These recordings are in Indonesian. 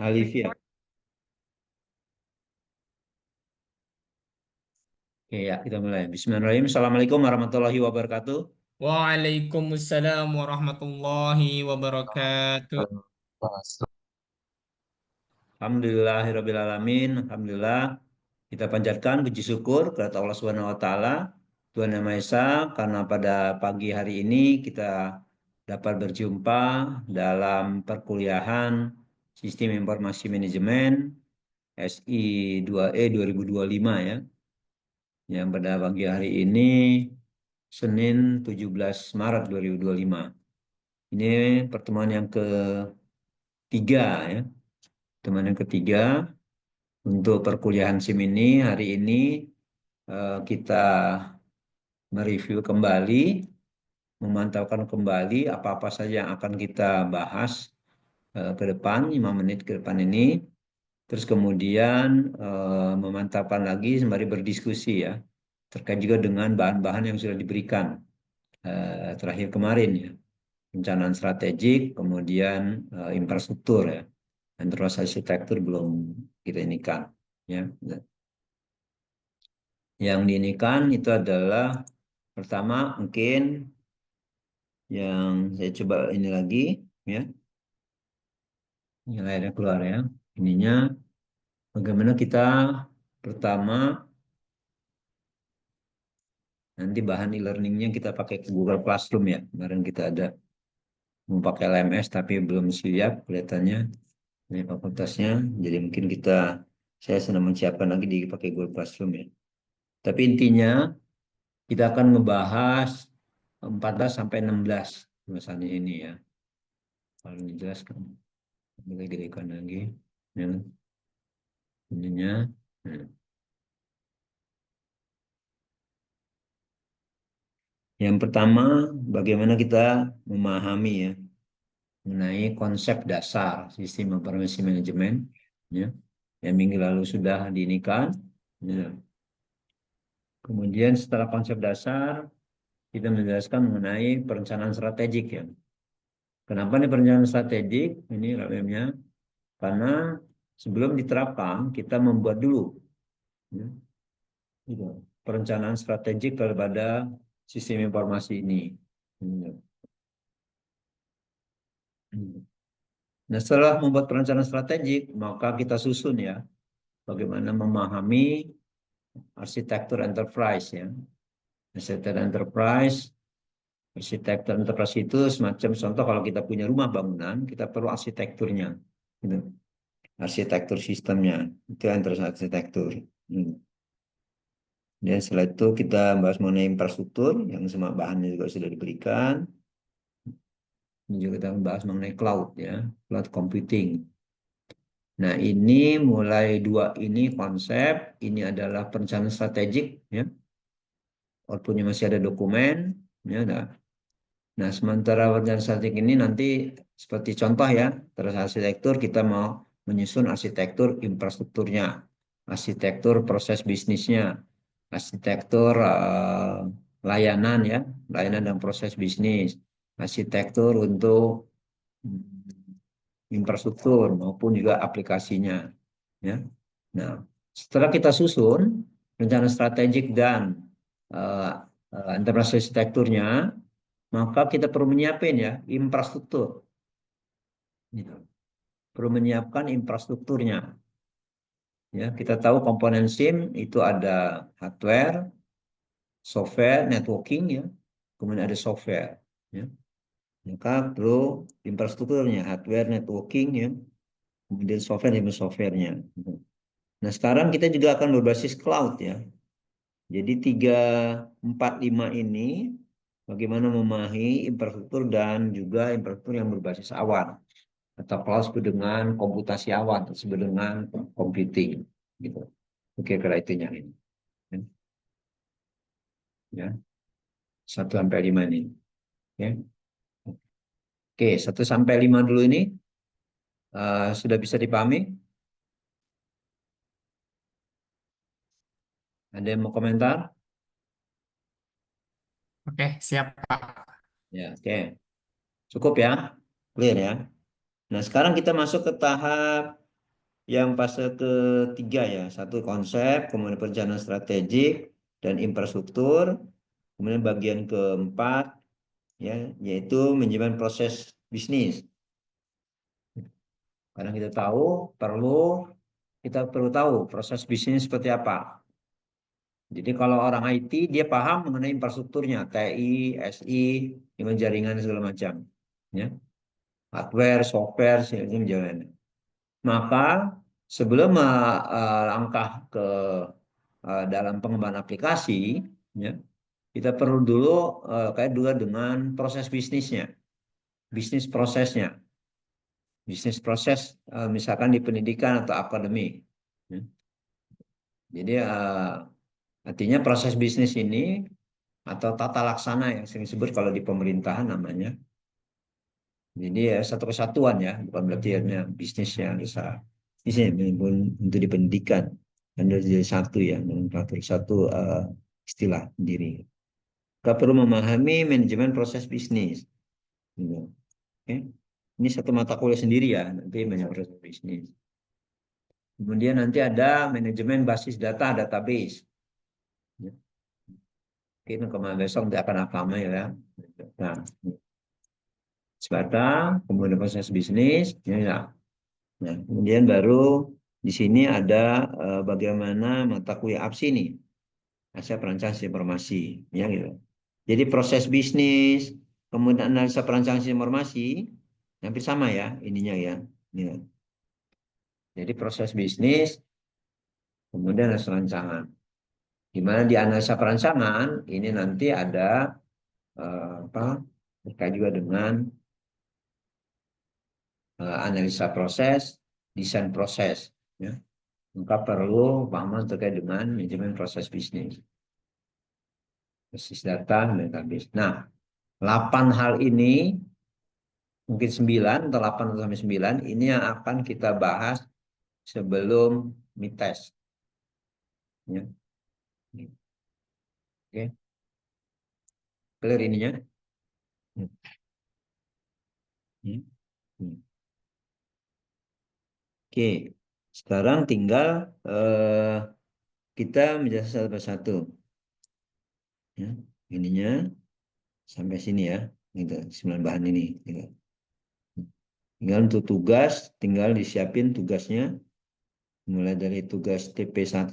Alivia. Oke ya, kita mulai. Bismillahirrahmanirrahim. Assalamualaikum warahmatullahi wabarakatuh. Waalaikumsalam warahmatullahi wabarakatuh. Alhamdulillahirrabbilalamin. Alhamdulillah. Kita panjatkan puji syukur kepada Allah Subhanahu wa taala, Tuhan Yang Maha Esa, karena pada pagi hari ini kita dapat berjumpa dalam perkuliahan Sistem Informasi Manajemen SI 2E 2025 ya. Yang pada pagi hari ini Senin 17 Maret 2025. Ini pertemuan yang ketiga ya. Pertemuan yang ketiga untuk perkuliahan SIM ini. Hari ini kita mereview kembali, memantaukan kembali apa-apa saja yang akan kita bahas ke depan, 5 menit ke depan ini. Terus kemudian memantapkan lagi sembari berdiskusi ya, terkait juga dengan bahan-bahan yang sudah diberikan terakhir kemarin ya. Perencanaan strategik, kemudian infrastruktur ya. Dan terus arsitektur belum kita inikan ya. Yang diinikan itu adalah pertama mungkin yang saya coba ini lagi ya. Ini layarnya keluar ya. Ininya bagaimana kita pertama nanti bahan e-learningnya kita pakai ke Google Classroom ya. Kemarin kita ada mau pakai LMS tapi belum siap kelihatannya ini fakultasnya. Jadi mungkin saya sedang menyiapkan lagi pakai Google Classroom ya. Tapi intinya kita akan ngebahas 14 sampai 16 misalnya ini ya. Kalau dijelaskan, boleh direkam lagi. Ya, ininya. Nah. Yang pertama, bagaimana kita memahami ya mengenai konsep dasar sistem informasi manajemen ya. Yang minggu lalu sudah diinikan. Ya. Kemudian setelah konsep dasar, kita menjelaskan mengenai perencanaan strategik ya. Kenapa nih perencanaan strategik? Ini lemnya karena sebelum diterapkan kita membuat dulu ya, gitu. Perencanaan strategik kepada sistem informasi ini. Ya. Nah, setelah membuat perencanaan strategik, maka kita susun ya, bagaimana memahami arsitektur enterprise ya. Arsitektur enterprise, arsitektur enterprise itu semacam contoh kalau kita punya rumah bangunan, kita perlu arsitekturnya. Gitu. Arsitektur sistemnya, itu arsitektur. Hmm. Dan setelah itu kita bahas mengenai infrastruktur, yang semua bahannya juga sudah diberikan. Ini juga kita bahas mengenai cloud ya, cloud computing. Nah, ini mulai dua ini konsep, ini adalah perencanaan strategik, ya. Walaupun masih ada dokumen, ya. Nah, sementara perencanaan strategik ini nanti seperti contoh ya, terus arsitektur kita mau menyusun arsitektur infrastrukturnya, arsitektur proses bisnisnya, arsitektur layanan ya, layanan dan proses bisnis, arsitektur untuk infrastruktur maupun juga aplikasinya ya. Nah, setelah kita susun rencana strategik dan enterprise arsitekturnya, maka kita perlu menyiapkan ya infrastruktur. Gitu. Perlu menyiapkan infrastrukturnya. Ya, kita tahu komponen SIM itu ada hardware, software, networking ya, kemudian ada software. Ya. Maka perlu infrastrukturnya, hardware, networking ya, kemudian software dan softwarenya. Nah, sekarang kita juga akan berbasis cloud ya. Jadi 3, 4, 5 ini bagaimana memahami infrastruktur dan juga infrastruktur yang berbasis awan atau cloud disebut dengan komputasi awan, disebut dengan computing gitu. Oke, kira itunya ini. Ya, 1 sampai 5 ini. Ya. Oke, 1 sampai 5 dulu ini sudah bisa dipahami? Ada yang mau komentar? Oke, siap, Pak. Ya, oke. Cukup ya? Clear ya? Nah, sekarang kita masuk ke tahap yang fase ketiga ya. Satu konsep, kemudian perencanaan strategik dan infrastruktur. Kemudian bagian keempat ya, yaitu manajemen proses bisnis. Karena kita perlu tahu proses bisnis seperti apa. Jadi kalau orang IT dia paham mengenai infrastrukturnya, TI, SI, jaringan segala macam, ya, hardware, software, segala macam. Maka sebelum langkah ke dalam pengembangan aplikasi, ya, kita perlu dulu kayak dulu dengan proses bisnisnya, bisnis prosesnya, bisnis proses misalkan di pendidikan atau akademi. Ya. Jadi artinya proses bisnis ini atau tata laksana yang sering disebut kalau di pemerintahan namanya. Jadi ya satu kesatuan ya, bukan berarti hanya bisnis yang besar. Ini pun untuk di pendidikan dan jadi satu ya, nomenklatur satu istilah sendiri. Kita perlu memahami manajemen proses bisnis. Gitu. Oke. Ini satu mata kuliah sendiri ya, nanti manajemen proses bisnis. Kemudian nanti ada manajemen basis data database. Ya. Mungkin kemarin besok nanti akan apa ya. Nah, sebatang, kemudian proses bisnis, ya. Nah, kemudian baru di sini ada bagaimana mata kuliah APSI nih, Asia Perancangan Sistem Informasi, ya gitu. Jadi proses bisnis, kemudian analisa perancangan sistem informasi, hampir sama ya ininya ya. Ya. Jadi proses bisnis, kemudian analisa perancangan. Di mana di analisa perancangan ini nanti ada apa terkait juga dengan analisa proses, desain proses. Ya. Maka perlu pemahaman terkait dengan manajemen proses bisnis, basis data, dan database. Nah, 8 hal ini, mungkin 9 atau 8 sampai 9, ini yang akan kita bahas sebelum mites. Ya. Oke, clear ininya? Ya. Ya. Ya. Oke, sekarang tinggal kita menjelaskan satu persatu. Ya. Ininya sampai sini ya, gitu, 9 bahan ini. Gitu. Tinggal untuk tugas, tinggal disiapin tugasnya. Mulai dari tugas TP1,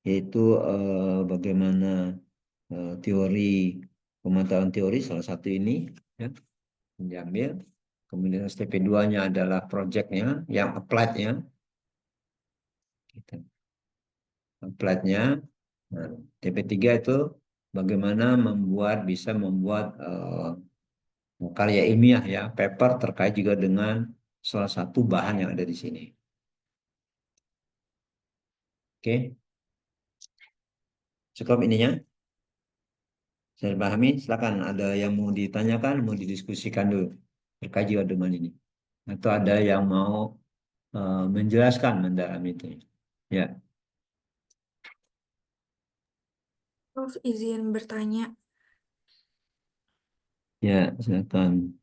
yaitu bagaimana teori, pemantauan teori, salah satu ini, ya, diambil. Kemudian TP2-nya adalah project-nya, yang applied-nya. Gitu. Applied-nya. Nah, TP3 itu bagaimana bisa membuat karya ilmiah ya, paper terkait juga dengan salah satu bahan yang ada di sini. Oke, cukup ininya. Saya pahami, silakan ada yang mau ditanyakan, mau didiskusikan dulu terkait juga dengan ini. Atau ada yang mau menjelaskan mendalam itu. Ya, Prof, izin bertanya, ya, silakan.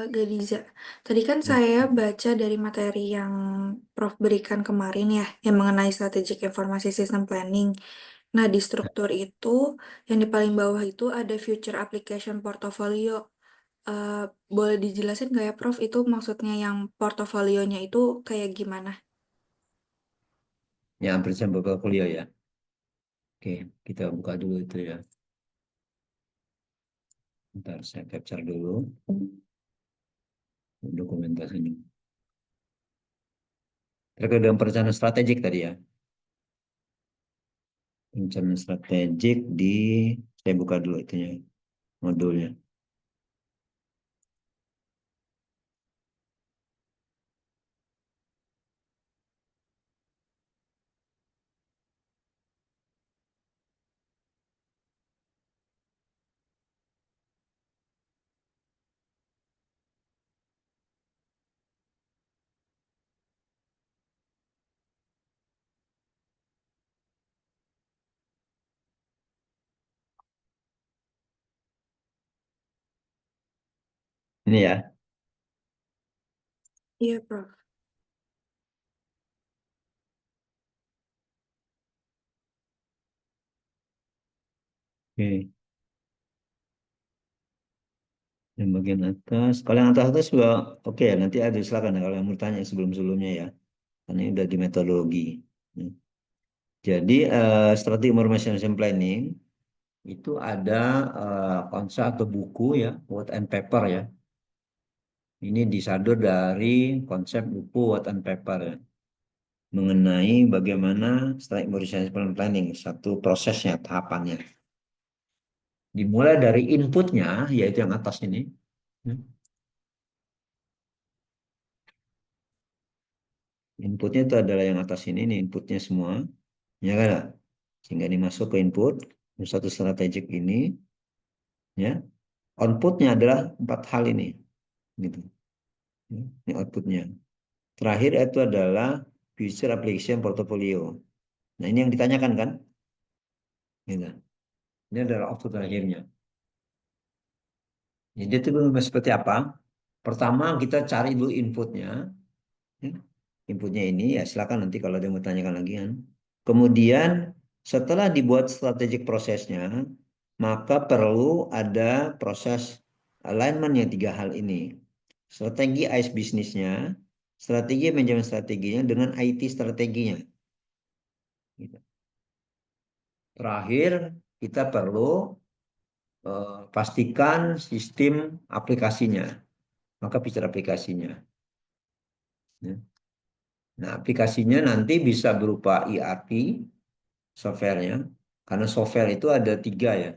Gadiza. Tadi kan saya baca dari materi yang Prof berikan kemarin ya, yang mengenai strategic informasi system planning. Nah, di struktur itu, yang di paling bawah itu ada future application portfolio. Eh, Boleh dijelasin nggak ya, Prof, itu maksudnya yang portofolionya itu kayak gimana? Ya, hampir beberapa kuliah ya. Oke, kita buka dulu itu ya. Ntar saya capture dulu dokumentasinya. Terkait dengan perencanaan strategik tadi ya. Perencanaan strategik saya buka dulu itunya, modulnya. Ini ya. Iya, Prof. Oke. Yang bagian atas. Kalau yang atas juga oke ya. Nanti ada silakan ya, kalau yang mau tanya sebelum-sebelumnya ya. Karena ini udah di metodologi. Hmm. Jadi strategi information planning itu ada konsep atau buku ya, Word and Paper ya. Ini disadur dari konsep buku Word and Paper ya, mengenai bagaimana strategi information planning, satu prosesnya, tahapannya. Dimulai dari inputnya, yaitu yang atas ini. Hmm. Inputnya itu adalah yang atas ini inputnya semua, ya kan? Sehingga ini masuk ke input satu strategik ini, ya. Outputnya adalah 4 hal ini, gitu. Ini outputnya. Terakhir itu adalah future application portfolio. Nah ini yang ditanyakan kan, gitu. Ini adalah output terakhirnya. Jadi itu seperti apa? Pertama kita cari dulu inputnya, ya. Inputnya ini ya silakan nanti kalau ada yang mau tanyakan lagi kan. Kemudian setelah dibuat strategic prosesnya, maka perlu ada proses alignment yang 3 hal ini. Strategi ICE bisnisnya, strategi manajemen strateginya dengan IT strateginya. Gitu. Terakhir, kita perlu pastikan sistem aplikasinya, maka bicara aplikasinya. Ya. Nah, aplikasinya nanti bisa berupa ERP, softwarenya, karena software itu ada 3 ya.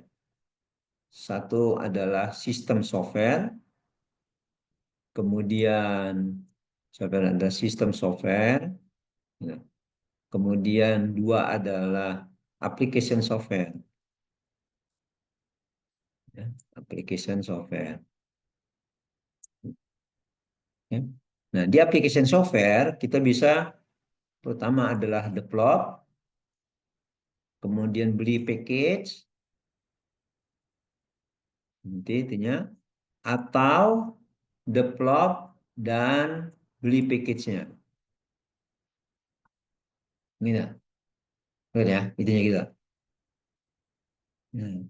Satu adalah sistem software, kemudian software ada sistem software, ya. Kemudian 2 adalah application software, ya. Application software. Ya. Nah, di application software kita bisa pertama adalah develop, kemudian beli package, nanti intinya, atau develop dan beli package-nya. Gitu. Betul ya, intinya gitu. Nah,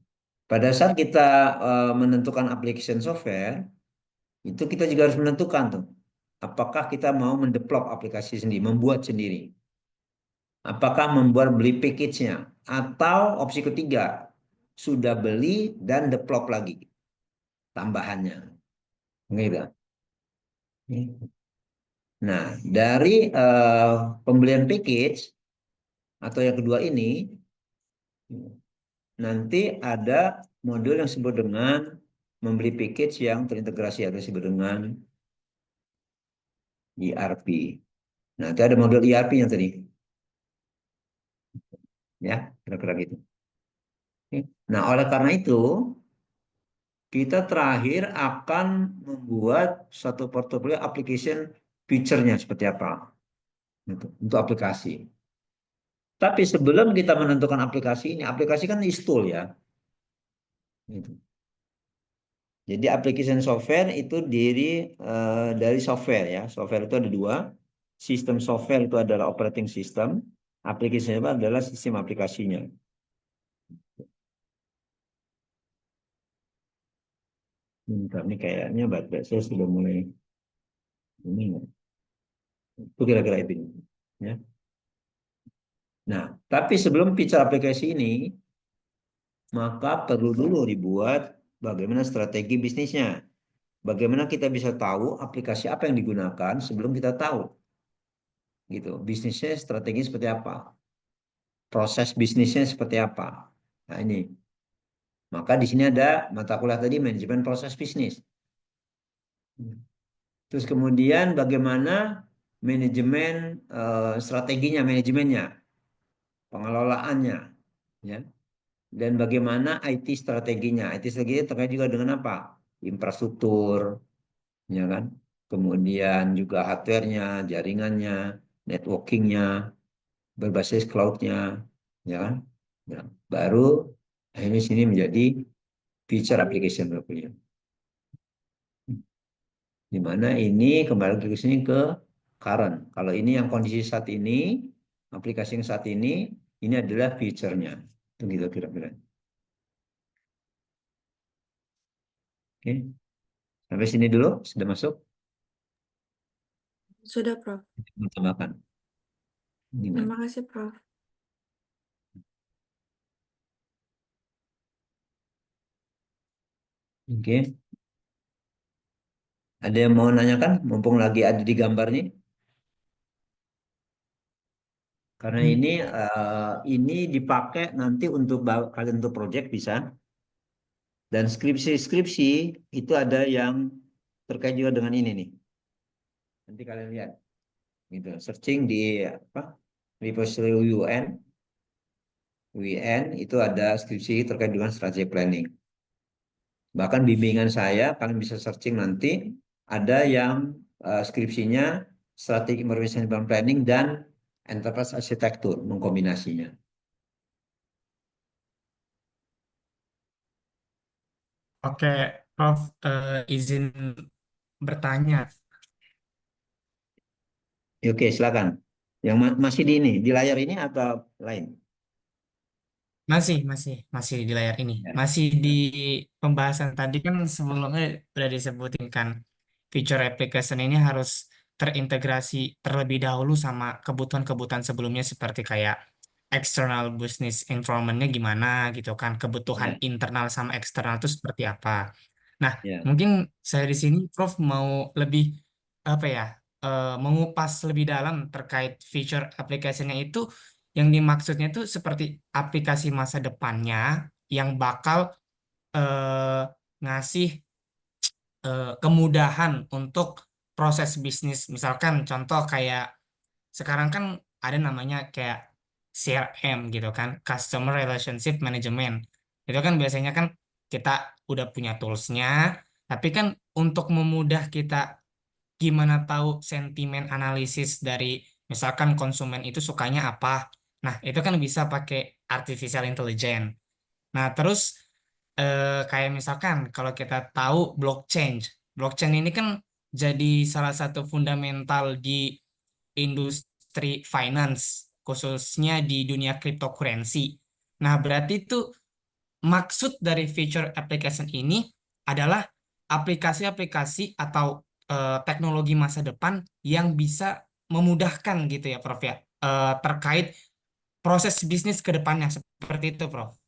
pada saat kita menentukan application software, itu kita juga harus menentukan tuh, apakah kita mau mendevelop aplikasi sendiri, membuat sendiri. Apakah membuat beli package-nya, atau opsi ketiga, sudah beli dan develop lagi tambahannya. Gitu. Nah, dari pembelian package atau yang kedua ini, nanti ada modul yang disebut dengan membeli package yang terintegrasi atau disebut dengan ERP. Nah, itu ada modul ERP-nya tadi. Ya, kira-kira gitu. Nah, oleh karena itu, kita terakhir akan membuat satu portofolio application feature-nya seperti apa. Untuk aplikasi. Tapi sebelum kita menentukan aplikasi ini, aplikasi kan install ya. Gitu. Jadi application software itu dari software ya. Software itu ada 2. Sistem software itu adalah operating system. Aplikasinya itu adalah sistem aplikasinya. Ini kayaknya baterai saya sudah mulai ini. Itu kira-kira itu. Ya. Nah, tapi sebelum feature aplikasi ini, maka perlu dulu dibuat bagaimana strategi bisnisnya. Bagaimana kita bisa tahu aplikasi apa yang digunakan sebelum kita tahu gitu. Bisnisnya strategi seperti apa? Proses bisnisnya seperti apa? Nah, ini. Maka di sini ada mata kuliah tadi manajemen proses bisnis. Terus kemudian bagaimana manajemen strateginya, manajemennya, pengelolaannya, ya. Dan bagaimana IT strateginya. IT strateginya terkait juga dengan apa? Infrastruktur, ya kan? Kemudian juga hardware-nya, jaringannya, networking-nya, berbasis cloud-nya, ya kan? Ya. Baru ini sini menjadi feature application portfolio. Di mana ini kembali ke sini ke current. Kalau ini yang kondisi saat ini, aplikasi yang saat ini adalah feature-nya. Itu gitu kira-kira. Oke. Sampai sini dulu, sudah masuk. Sudah, Prof. Tambahkan. Gimana? Terima kasih, Prof. Oke. Ada yang mau nanyakan? Mumpung lagi ada di gambarnya. Karena Hmm. ini dipakai nanti untuk kalian untuk project bisa. Dan skripsi-skripsi itu ada yang terkait juga dengan ini nih. Nanti kalian lihat. Gitu. Searching di apa? Repository UN itu ada skripsi terkait dengan strategi planning. Bahkan bimbingan saya, kalian bisa searching nanti, ada yang skripsinya strategi information planning dan enterprise architecture, mengkombinasinya. Oke, Prof, izin bertanya. Oke, silakan. Yang masih di ini, di layar ini atau lain? Masih di layar ini. Ya. Masih di Ya. pembahasan tadi kan sebelumnya udah disebutin kan, feature application ini harus terintegrasi terlebih dahulu sama kebutuhan-kebutuhan sebelumnya seperti kayak external business environment-nya gimana gitu kan, kebutuhan Ya. internal sama eksternal itu seperti apa. Nah, Ya. mungkin saya di sini Prof mau lebih apa ya, mengupas lebih dalam terkait feature application-nya itu yang dimaksudnya itu seperti aplikasi masa depannya yang bakal eh, ngasih kemudahan untuk proses bisnis. Misalkan contoh kayak sekarang kan ada namanya kayak CRM gitu kan, Customer Relationship Management. Itu kan biasanya kan kita udah punya toolsnya, tapi kan untuk memudah kita gimana tahu sentimen analisis dari misalkan konsumen itu sukanya apa. Nah, itu kan bisa pakai artificial intelligence. Nah, terus kayak misalkan kalau kita tahu blockchain. Blockchain ini kan jadi salah satu fundamental di industri finance, khususnya di dunia cryptocurrency. Nah, berarti itu maksud dari feature application ini adalah aplikasi-aplikasi atau teknologi masa depan yang bisa memudahkan gitu ya, Prof ya, terkait proses bisnis ke depannya seperti itu, Prof.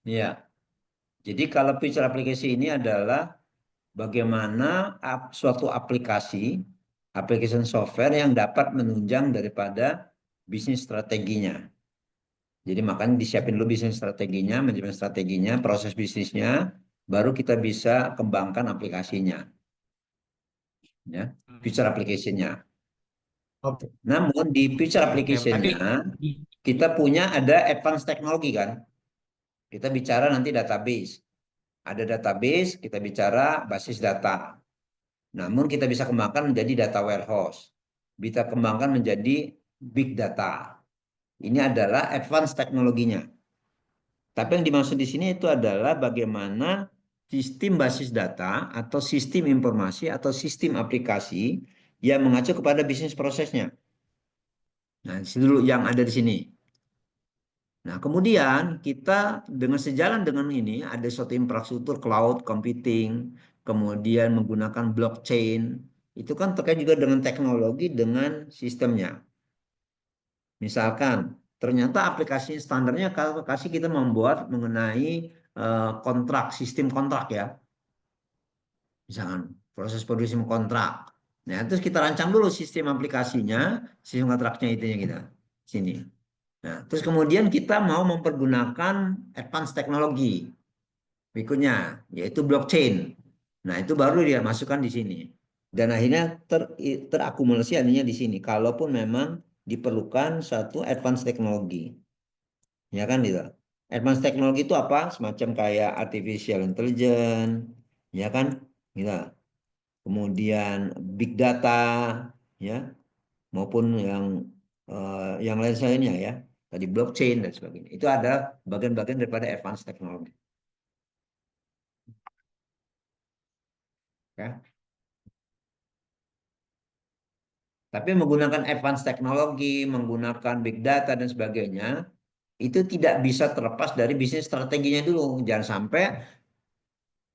Ya. Jadi kalau feature aplikasi ini adalah bagaimana suatu application software yang dapat menunjang daripada bisnis strateginya. Jadi makanya disiapin dulu bisnis strateginya, manajemen strateginya, proses bisnisnya, baru kita bisa kembangkan aplikasinya, ya, feature application-nya. Oke, Namun di feature oke. Berarti application-nya kita punya ada advanced teknologi kan. Kita bicara nanti database. Ada database, kita bicara basis data. Namun kita bisa kembangkan menjadi data warehouse. Bisa kembangkan menjadi big data. Ini adalah advance teknologinya. Tapi yang dimaksud di sini itu adalah bagaimana sistem basis data atau sistem informasi atau sistem aplikasi yang mengacu kepada bisnis prosesnya. Nah, di sini dulu yang ada di sini. Nah, kemudian kita dengan sejalan dengan ini ada suatu infrastruktur cloud computing, kemudian menggunakan blockchain. Itu kan terkait juga dengan teknologi dengan sistemnya. Misalkan ternyata aplikasi standarnya kalau kasih kita membuat mengenai kontrak, sistem kontrak ya. Misalkan proses produksi kontrak. Nah, terus kita rancang dulu sistem aplikasinya, sistem kontraknya itu yang kita sini. Nah, terus kemudian kita mau mempergunakan advance teknologi berikutnya, yaitu blockchain. Nah, itu baru dia masukkan di sini. Dan akhirnya terakumulasi adanya di sini. Kalaupun memang diperlukan satu advance teknologi. Ya kan gitu. Advance teknologi itu apa? Semacam kayak artificial intelligence, ya kan? Gitu. Kemudian big data, ya, maupun yang lain lainnya ya. Tadi blockchain dan sebagainya. Itu ada bagian-bagian daripada advance teknologi. Ya. Tapi menggunakan advance teknologi, menggunakan big data dan sebagainya, itu tidak bisa terlepas dari bisnis strateginya dulu. Jangan sampai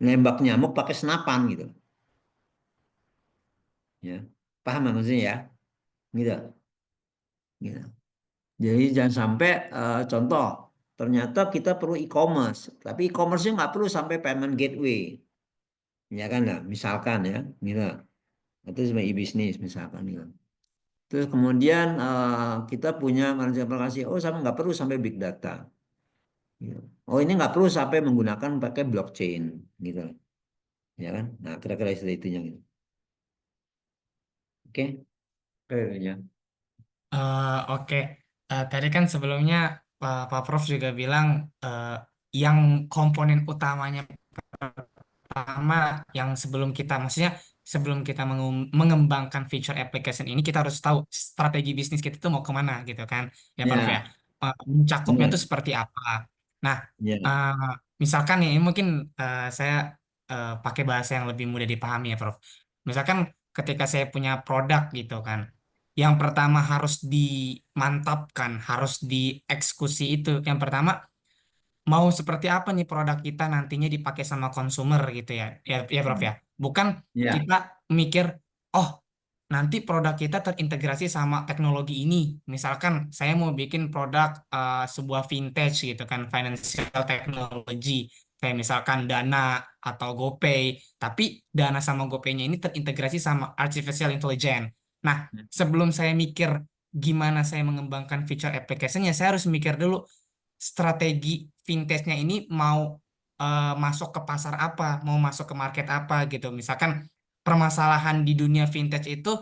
nembak nyamuk pakai senapan gitu. Ya, paham nggak maksudnya ya? Gitu, gitu. Jadi jangan sampai contoh ternyata kita perlu e-commerce, tapi e-commerce-nya nggak perlu sampai payment gateway, ya kan lah, misalkan ya, gitu. Itu sebagai e-bisnis misalkan gitu. Terus kemudian kita punya manajemen aplikasi, oh sama nggak perlu sampai big data. Gitu. Oh ini nggak perlu sampai menggunakan pakai blockchain, gitu, ya kan? Nah kira-kira seperti itunya gitu. Oke, kayaknya. Oke. Tadi kan sebelumnya Pak Prof juga bilang eh, yang komponen utamanya pertama yang sebelum kita, maksudnya sebelum kita mengembangkan feature application ini, kita harus tahu strategi bisnis kita tuh mau kemana gitu kan, ya Prof ya. Ya, Mencakupnya tuh benar. seperti apa. Nah, Ya, eh, misalkan nih, ini mungkin saya pakai bahasa yang lebih mudah dipahami ya Prof. Misalkan ketika saya punya produk gitu kan, yang pertama harus dimantapkan, harus dieksekusi itu. Yang pertama, mau seperti apa nih produk kita nantinya dipakai sama konsumer gitu ya, ya Prof ya. Bukan ya, kita mikir, oh nanti produk kita terintegrasi sama teknologi ini. Misalkan saya mau bikin produk sebuah vintage gitu kan, financial technology, kayak misalkan Dana atau GoPay, tapi Dana sama GoPay-nya ini terintegrasi sama artificial intelligence. Nah, sebelum saya mikir gimana saya mengembangkan feature application-nya, saya harus mikir dulu strategi vintage-nya ini mau masuk ke pasar apa, mau masuk ke market apa gitu. Misalkan permasalahan di dunia vintage itu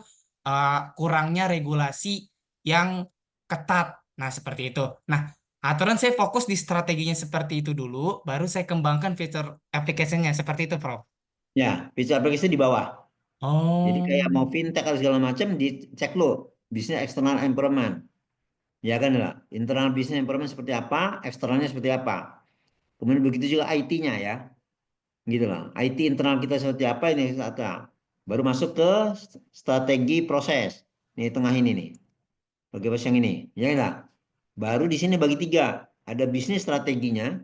kurangnya regulasi yang ketat. Nah, seperti itu. Nah, aturan saya fokus di strateginya seperti itu dulu, baru saya kembangkan fitur application-nya seperti itu, Prof. ya, feature aplikasi di bawah. Jadi Oh, kayak mau fintech atau segala macam dicek lo bisnis external environment. Ya kan lah. Internal business environment seperti apa, eksternalnya seperti apa. Kemudian begitu juga IT-nya ya. Gitu lah. IT internal kita seperti apa ini apa. Baru masuk ke strategi proses. Ini tengah ini nih. Bagi pas yang ini. Ya enggak? Baru di sini bagi tiga. Ada bisnis strateginya.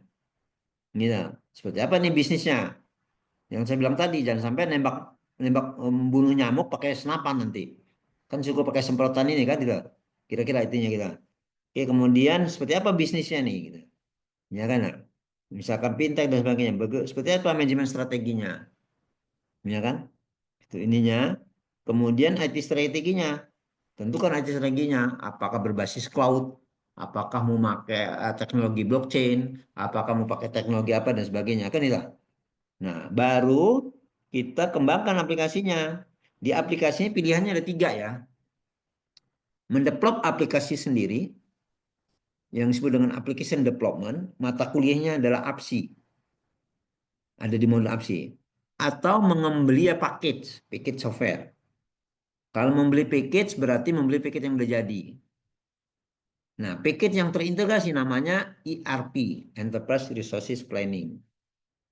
Gitu. Seperti apa nih bisnisnya? Yang saya bilang tadi, jangan sampai nembak nembak membunuh nyamuk pakai senapan nanti. Kan cukup pakai semprotan ini kan tidak. Kira-kira itunya kita. Oke, kemudian seperti apa bisnisnya nih gitu. Ya kan? Nah? Misalkan fintech dan sebagainya. Seperti apa manajemen strateginya? Ya kan? Itu ininya. Kemudian IT strateginya. Tentukan IT strateginya. Apakah berbasis cloud? Apakah mau pakai teknologi blockchain? Apakah mau pakai teknologi apa dan sebagainya? Kan itu. Nah, baru kita kembangkan aplikasinya. Di aplikasinya pilihannya ada tiga ya. Mendevelop aplikasi sendiri, yang disebut dengan application development, mata kuliahnya adalah APSI. Ada di modul APSI. Atau mengembeli package software. Kalau membeli package berarti membeli package yang udah jadi. Nah, package yang terintegrasi namanya ERP, Enterprise Resources Planning.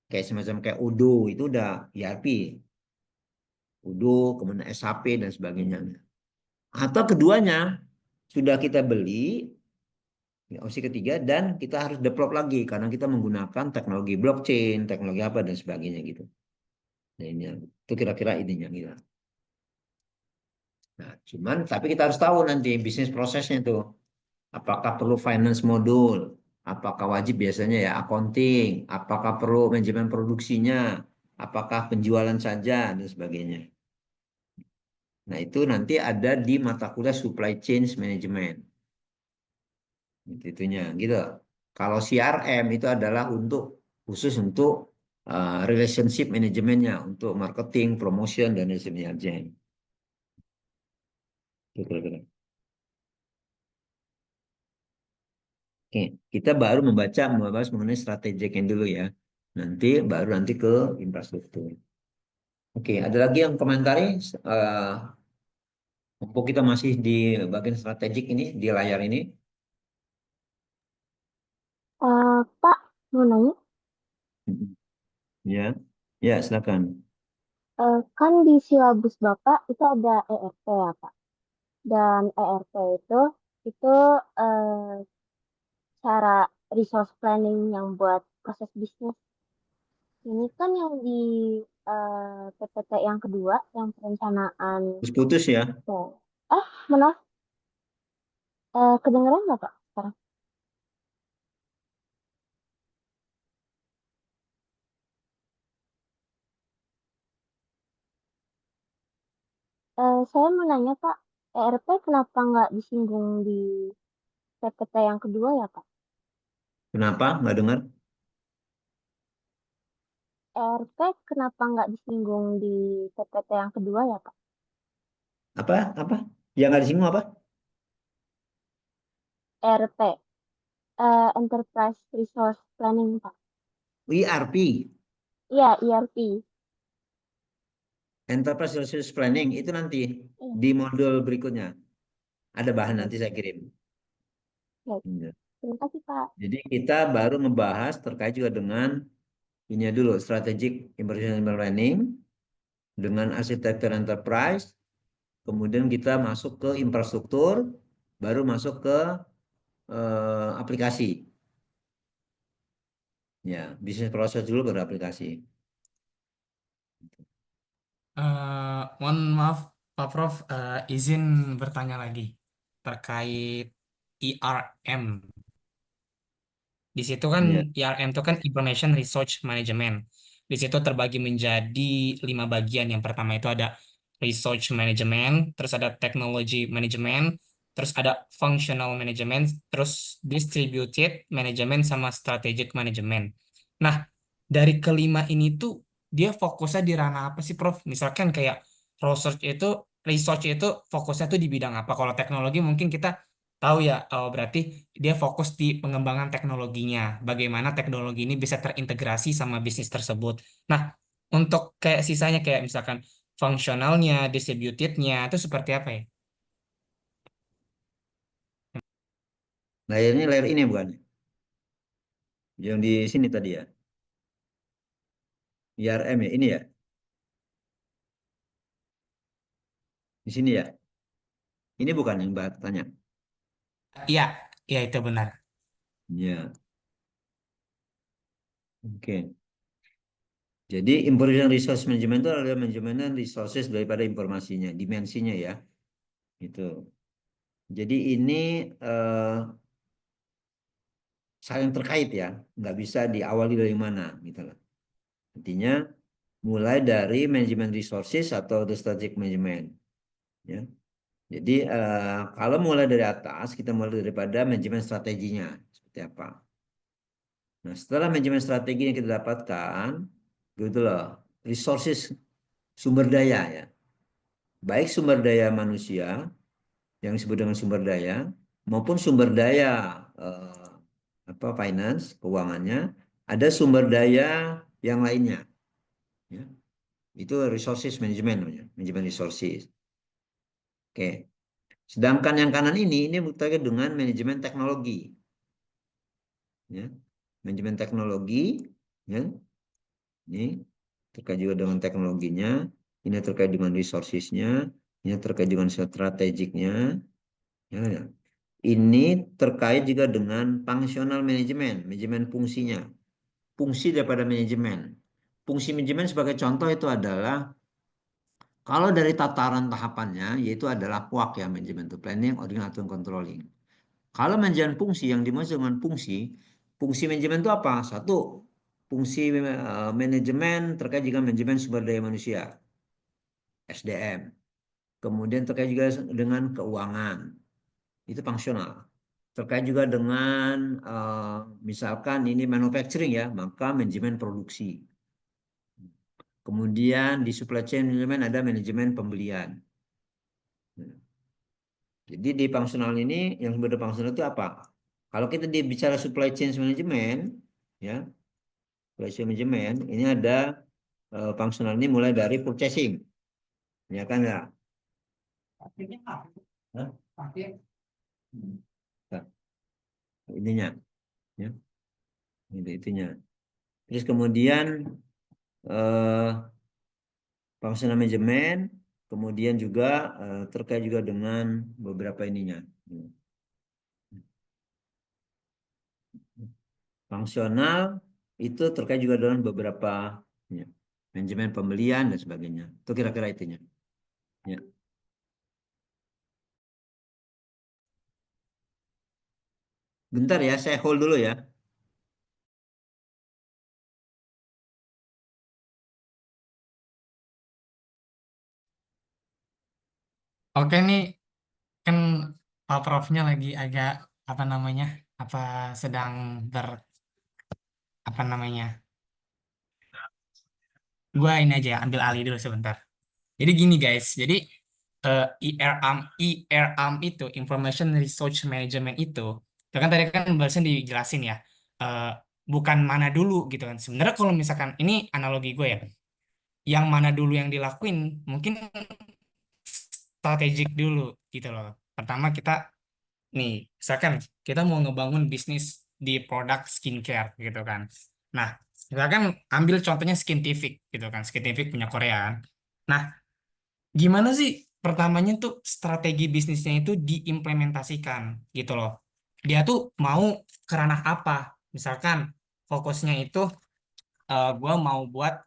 Kayak semacam kayak Odoo itu udah ERP. Odoo, kemudian SAP dan sebagainya. Atau keduanya sudah kita beli, ya, opsi ketiga, dan kita harus develop lagi karena kita menggunakan teknologi blockchain, teknologi apa dan sebagainya gitu. Nah, ini itu kira-kira ininya gitu. Nah, cuman tapi kita harus tahu nanti bisnis prosesnya itu apakah perlu finance modul, apakah wajib biasanya ya accounting, apakah perlu manajemen produksinya, apakah penjualan saja dan sebagainya. Nah, itu nanti ada di mata kuliah supply chain management. Itunya gitu. Kalau CRM itu adalah untuk khusus untuk relationship manajemennya, untuk marketing, promotion dan sebagainya aja. Itu kira-kira. Oke, kita baru membahas mengenai strateginya dulu ya. Nanti ke infrastruktur. Oke, ada lagi yang komentari? Eh, Mumpung kita masih di bagian strategik ini di layar ini. Pak, mau nanya, Ya, ya silakan. kan di silabus Bapak itu ada ERP ya, Pak. Dan ERP itu cara resource planning yang buat proses bisnis. Ini kan yang di PPT yang kedua, yang perencanaan. Terus putus ya. Oh. Mana? Kedengeran nggak Pak sekarang? Saya mau nanya Pak, ERP kenapa nggak disinggung di PPT yang kedua ya Pak? Kenapa? Nggak dengar? ERP kenapa nggak disinggung di PPT yang kedua ya Pak? Apa? Apa? Yang nggak disinggung apa? ERP, Enterprise Resource Planning Pak. ERP, Iya, ERP. Enterprise Resource Planning, itu nanti Iya, di modul berikutnya. Ada bahan oke. nanti saya kirim. Baik. Ya. Terima kasih Pak. Jadi kita baru ngebahas terkait juga dengan ini dulu, Strategic Information Planning, dengan arsitektur enterprise, kemudian kita masuk ke infrastruktur, baru masuk ke aplikasi. Ya, bisnis proses dulu baru aplikasi. Mohon maaf, Pak Prof, izin bertanya lagi terkait IRM. Di situ kan Ya. IRM itu kan Information Resource Management. Di situ terbagi menjadi 5 bagian. Yang pertama itu ada Resource Management, terus ada Technology Management, terus ada Functional Management, terus Distributed Management sama Strategic Management. Nah, dari kelima ini tuh dia fokusnya di ranah apa sih, Prof? Misalkan kayak research itu fokusnya tuh di bidang apa? Kalau teknologi mungkin kita tahu ya, oh, berarti dia fokus di pengembangan teknologinya, bagaimana teknologi ini bisa terintegrasi sama bisnis tersebut. Nah, untuk kayak sisanya kayak misalkan fungsionalnya, distributednya itu seperti apa ya? Layar ini bukan? Yang di sini tadi ya. IRM ya, ini ya. Di sini ya. Ini bukan yang Mbak tanya. Iya, iya itu benar. Ya, oke. Jadi information resource management itu adalah manajemen resources daripada informasinya, dimensinya ya. Itu. Jadi ini saling terkait ya, nggak bisa diawali dari mana gitu loh. Intinya mulai dari manajemen resources atau the strategic management. Ya. Jadi kalau mulai dari atas, kita mulai daripada manajemen strateginya seperti apa. Nah, setelah manajemen strategi yang kita dapatkan, gitu loh, resources sumber daya ya, baik sumber daya manusia yang disebut dengan sumber daya maupun sumber daya eh, apa finance keuangannya, ada sumber daya yang lainnya. Ya. Itu resources management namanya, manajemen resources. Oke. Sedangkan yang kanan ini berkaitan dengan manajemen teknologi. Ya. Manajemen teknologi, ya. Ini terkait juga dengan teknologinya, ini terkait dengan resourcesnya, ini terkait dengan strategiknya, ya, ya. Ini terkait juga dengan functional management, manajemen fungsinya, fungsi daripada manajemen. Fungsi manajemen sebagai contoh itu adalah kalau dari tataran tahapannya yaitu adalah PUAK ya, manajemen to planning, ordering, atur, controlling. Kalau manajemen fungsi yang dimaksud dengan fungsi, fungsi manajemen itu apa? Satu, fungsi manajemen terkait dengan manajemen sumber daya manusia, SDM. Kemudian terkait juga dengan keuangan, itu fungsional. Terkait juga dengan misalkan ini manufacturing ya, maka manajemen produksi. Kemudian di supply chain management ada manajemen pembelian. Jadi di fungsional ini yang berbeda fungsional itu apa? Kalau kita bicara supply chain management, ya, supply chain management ini ada fungsional ini mulai dari purchasing, ya kan ya? Hah? Nah, ininya, ya, itu itunya. Terus kemudian eh, functional management, kemudian juga terkait juga dengan beberapa ininya. Fungsional, itu terkait juga dengan beberapa ya, manajemen pembelian dan sebagainya. Itu kira-kira itunya. Ya. Bentar ya, saya hold dulu ya. Oke nih, kan Pak Profnya lagi agak apa namanya? Apa sedang ber apa namanya? Gua ini aja ya, ambil alih dulu sebentar. Jadi gini guys, jadi IRAM itu Information Resource Management itu kan tadi kan barusan dijelasin ya, eh, bukan mana dulu gitu kan. Sebenarnya kalau misalkan ini analogi gue ya, yang mana dulu yang dilakuin mungkin strategik dulu gitu loh. Pertama kita nih, misalkan kita mau ngebangun bisnis di produk skincare gitu kan. Nah, misalkan ambil contohnya Skintific gitu kan. Skintific punya Korea kan. Nah, gimana sih pertamanya tuh strategi bisnisnya itu diimplementasikan gitu loh. Dia tuh mau ke ranah apa? Misalkan fokusnya itu gua mau buat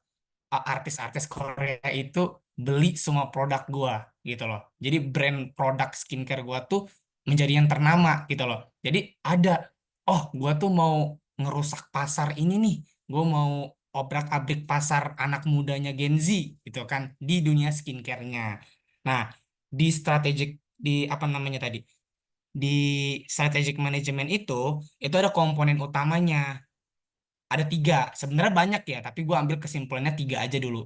artis-artis Korea itu beli semua produk gua gitu loh. Jadi brand produk skincare gua tuh menjadi yang ternama gitu loh. Jadi ada, oh gua tuh mau ngerusak pasar ini nih. Gua mau obrak-abrik pasar anak mudanya Gen Z gitu kan di dunia skincare-nya. Nah, di strategic di apa namanya tadi? Di strategic management itu ada komponen utamanya, ada tiga. Sebenarnya banyak ya, tapi gue ambil kesimpulannya tiga aja dulu.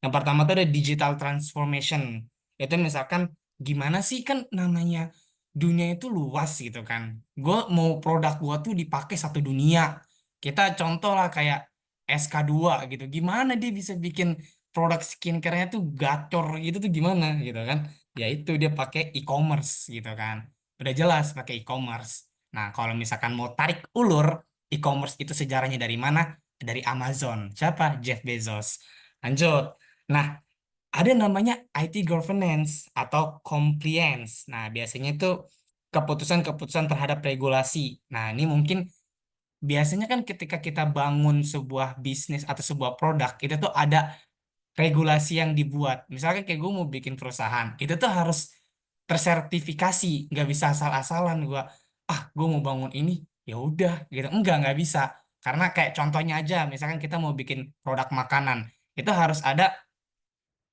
Yang pertama tuh ada digital transformation. Itu misalkan gimana sih, kan namanya dunia itu luas gitu kan. Gue mau produk gue tuh dipakai satu dunia. Kita contoh lah kayak SK2 gitu. Gimana dia bisa bikin produk skincare-nya tuh gacor gitu tuh gimana gitu kan. Ya itu dia pakai e-commerce gitu kan. Udah jelas pakai e-commerce. Nah, kalau misalkan mau tarik ulur, e-commerce itu sejarahnya dari mana? Dari Amazon. Siapa? Jeff Bezos. Lanjut. Nah, ada namanya IT governance atau compliance. Nah, biasanya itu keputusan-keputusan terhadap regulasi. Nah, ini mungkin biasanya kan ketika kita bangun sebuah bisnis atau sebuah produk, itu tuh ada regulasi yang dibuat. Misalkan kayak gue mau bikin perusahaan, itu tuh harus tersertifikasi, nggak bisa asal-asalan gue mau bangun ini, ya udah gitu. Nggak bisa. Karena kayak contohnya aja, misalkan kita mau bikin produk makanan, itu harus ada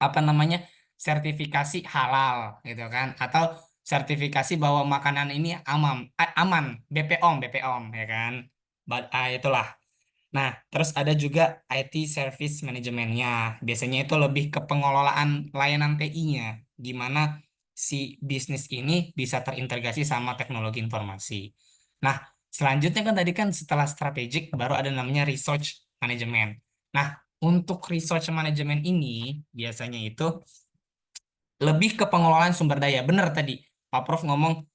apa namanya sertifikasi halal gitu kan, atau sertifikasi bahwa makanan ini aman, BPOM ya kan. Itulah. Nah, terus ada juga IT Service Manajemennya. Biasanya itu lebih ke pengelolaan layanan TI-nya, gimana si bisnis ini bisa terintegrasi sama teknologi informasi. Nah, selanjutnya kan tadi kan setelah strategik baru ada namanya Research Management. Nah, untuk Research Management ini biasanya itu lebih ke pengelolaan sumber daya. Benar tadi, Pak Prof ngomong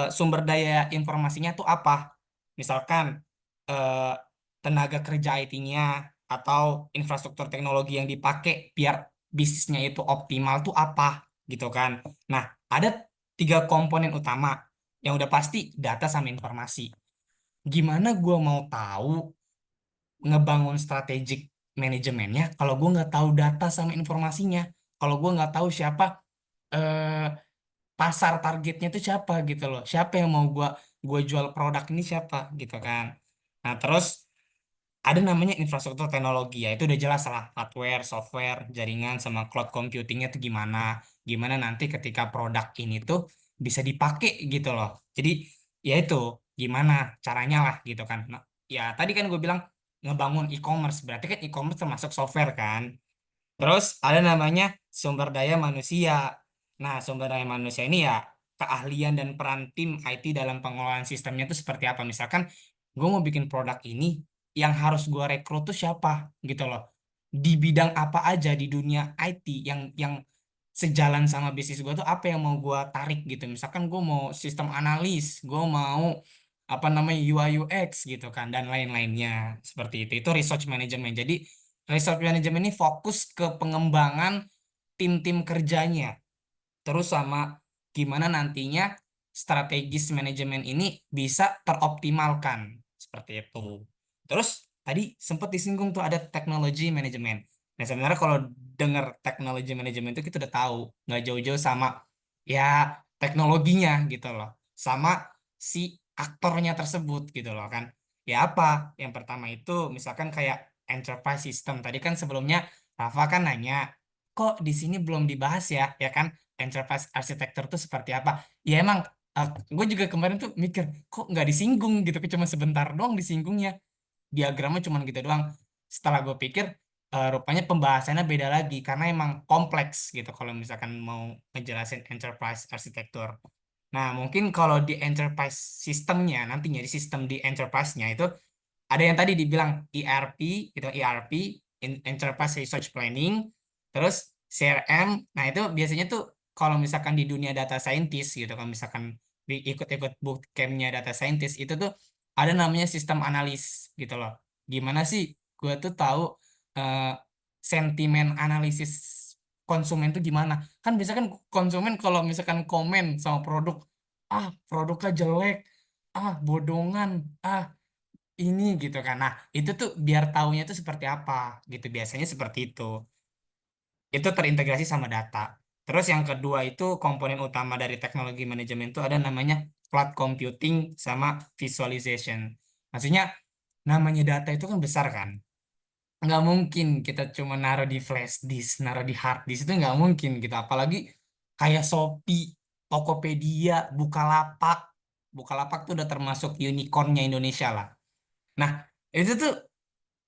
sumber daya informasinya tuh apa? Misalkan eh, tenaga kerja IT-nya atau infrastruktur teknologi yang dipakai biar bisnisnya itu optimal tuh apa gitu kan. Nah, ada tiga komponen utama yang udah pasti data sama informasi. Gimana gue mau tahu ngebangun strategic manajemennya kalau gue nggak tahu data sama informasinya, kalau gue nggak tahu siapa eh, pasar targetnya itu siapa gitu loh, siapa yang mau gue jual produk ini siapa gitu kan. Nah, terus ada namanya infrastruktur teknologi, ya itu udah jelas lah, hardware, software, jaringan sama cloud computingnya tuh gimana gimana nanti ketika produk ini tuh bisa dipakai gitu loh. Jadi ya itu gimana caranya lah gitu kan. Nah, ya tadi kan gue bilang ngebangun e-commerce, berarti kan e-commerce termasuk software kan. Terus ada namanya sumber daya manusia. Nah, sumber daya manusia ini ya keahlian dan peran tim IT dalam pengelolaan sistemnya itu seperti apa. Misalkan gue mau bikin produk ini, yang harus gue rekrut tuh siapa gitu loh. Di bidang apa aja di dunia IT yang sejalan sama bisnis gue tuh apa yang mau gue tarik gitu. Misalkan gue mau sistem analis, gue mau apa namanya UI UX gitu kan, dan lain-lainnya seperti itu. Itu research management. Jadi research management ini fokus ke pengembangan tim-tim kerjanya, terus sama gimana nantinya strategis manajemen ini bisa teroptimalkan seperti itu. Terus tadi sempat disinggung tuh ada teknologi manajemen. Nah sebenarnya kalau dengar teknologi manajemen itu kita udah tahu nggak jauh-jauh sama ya teknologinya gitu loh, sama si aktornya tersebut gitu loh kan. Ya apa? Yang pertama itu misalkan kayak enterprise system. Tadi kan sebelumnya Rafa kan nanya, kok di sini belum dibahas ya, ya kan? Enterprise architecture itu seperti apa? Ya emang, gue juga kemarin tuh mikir, kok nggak disinggung gitu, cuma sebentar doang disinggungnya. Diagramnya cuma gitu doang. Setelah gue pikir, rupanya pembahasannya beda lagi, karena emang kompleks gitu kalau misalkan mau ngejelasin enterprise architecture. Nah, mungkin kalau di enterprise sistemnya, nantinya di sistem di enterprise-nya itu ada yang tadi dibilang ERP, itu ERP, Enterprise Research Planning, terus CRM. Nah, itu biasanya tuh kalau misalkan di dunia data scientist gitu, kalau misalkan ikut-ikut bootcamp-nya data scientist, itu tuh ada namanya sistem analis gitu loh. Gimana sih gue tuh tahu eh, sentimen analisis konsumen tuh gimana? Kan bisa kan konsumen kalau misalkan komen sama produk, produknya jelek, bodongan, ini gitu kan. Nah, itu tuh biar taunya tuh seperti apa gitu. Biasanya seperti itu. Itu terintegrasi sama data. Terus yang kedua itu komponen utama dari teknologi manajemen itu ada namanya cloud computing sama visualization. Maksudnya namanya data itu kan besar kan. Nggak mungkin kita cuma naruh di flash disk, naruh di hard disk itu nggak mungkin gitu. Apalagi kayak Shopee, Tokopedia, Bukalapak. Bukalapak tuh udah termasuk unicornnya Indonesia lah. Nah, itu tuh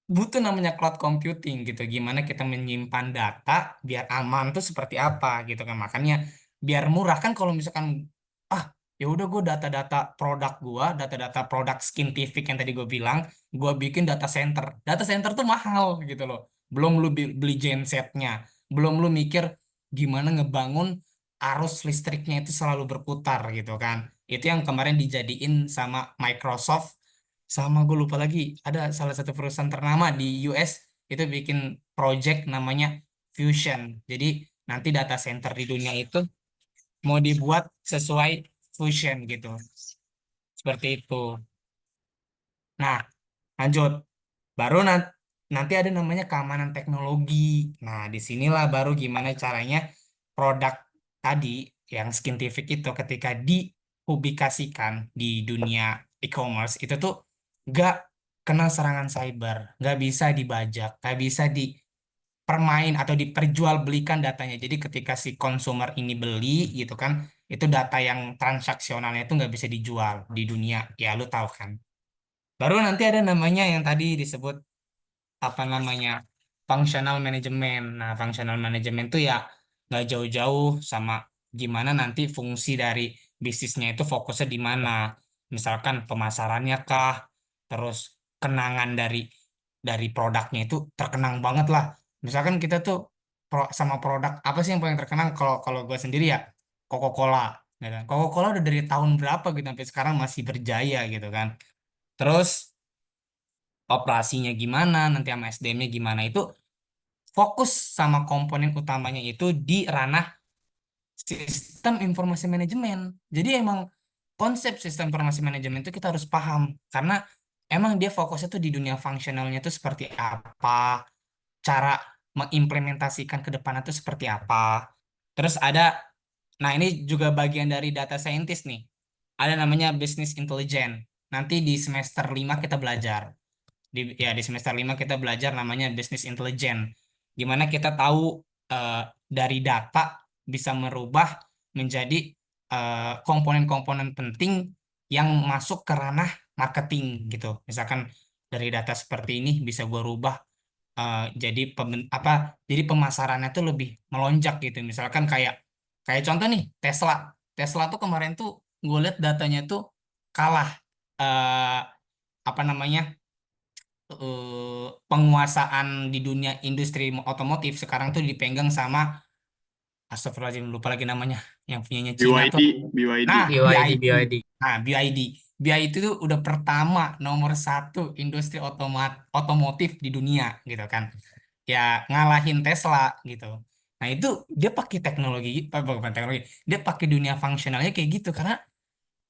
butuh namanya cloud computing gitu. Gimana kita menyimpan data biar aman tuh seperti apa gitu kan. Makanya biar murah kan kalau misalkan ah ya udah gue data-data produk gua, data-data produk scientific yang tadi gue bilang, gue bikin data center. Data center tuh mahal gitu loh. Belum lu beli gensetnya, belum lu mikir gimana ngebangun arus listriknya itu selalu berputar gitu kan. Itu yang kemarin dijadiin sama Microsoft, sama gue lupa lagi ada salah satu perusahaan ternama di US itu bikin project namanya Fusion. Jadi nanti data center di dunia itu mau dibuat sesuai Fusion gitu. Seperti itu. Nah, lanjut. Baru nanti ada namanya keamanan teknologi. Nah, disinilah baru gimana caranya produk tadi yang scientific itu ketika dipublikasikan di dunia e-commerce itu tuh nggak kena serangan cyber, nggak bisa dibajak, nggak bisa dipermain atau diperjualbelikan datanya. Jadi ketika si konsumer ini beli gitu kan, itu data yang transaksionalnya itu nggak bisa dijual di dunia. Ya, lu tahu kan. Baru nanti ada namanya yang tadi disebut apa namanya functional management. Nah, functional management tuh ya nggak jauh-jauh sama gimana nanti fungsi dari bisnisnya itu fokusnya di mana. Misalkan pemasarannya kah, terus kenangan dari produknya itu terkenang banget lah. Misalkan kita tuh sama produk apa sih yang paling terkenang kalau kalau gue sendiri ya Coca-Cola. Ya kan? Coca-Cola udah dari tahun berapa gitu sampai sekarang masih berjaya gitu kan. Terus operasinya gimana, nanti sama SDM-nya gimana itu fokus sama komponen utamanya itu di ranah sistem informasi manajemen. Jadi emang konsep sistem informasi manajemen itu kita harus paham karena emang dia fokusnya tuh di dunia fungsionalnya itu seperti apa, cara mengimplementasikan ke depan itu seperti apa. Terus ada, nah ini juga bagian dari data scientist nih. Ada namanya business intelligence. Nanti di semester 5 kita belajar di semester 5 kita belajar namanya business intelligence. Gimana kita tahu eh, dari data bisa merubah menjadi komponen-komponen penting yang masuk ke ranah marketing gitu. Misalkan dari data seperti ini bisa gue rubah jadi apa? Jadi pemasarannya tuh lebih melonjak gitu. Misalkan kayak kayak contoh nih Tesla. Tesla tuh kemarin tuh gue lihat datanya tuh kalah eh, apa namanya penguasaan di dunia industri otomotif sekarang tuh dipegang sama Astagfirullahaladzim lupa lagi namanya yang punyanya Cina tuh. BYD, Nah, BYD. BID. BYD. Nah, BID. BID itu tuh udah pertama nomor satu industri otomotif di dunia gitu kan. Ya ngalahin Tesla gitu. Nah itu dia pakai teknologi, bukan teknologi, dia pakai dunia fungsionalnya kayak gitu karena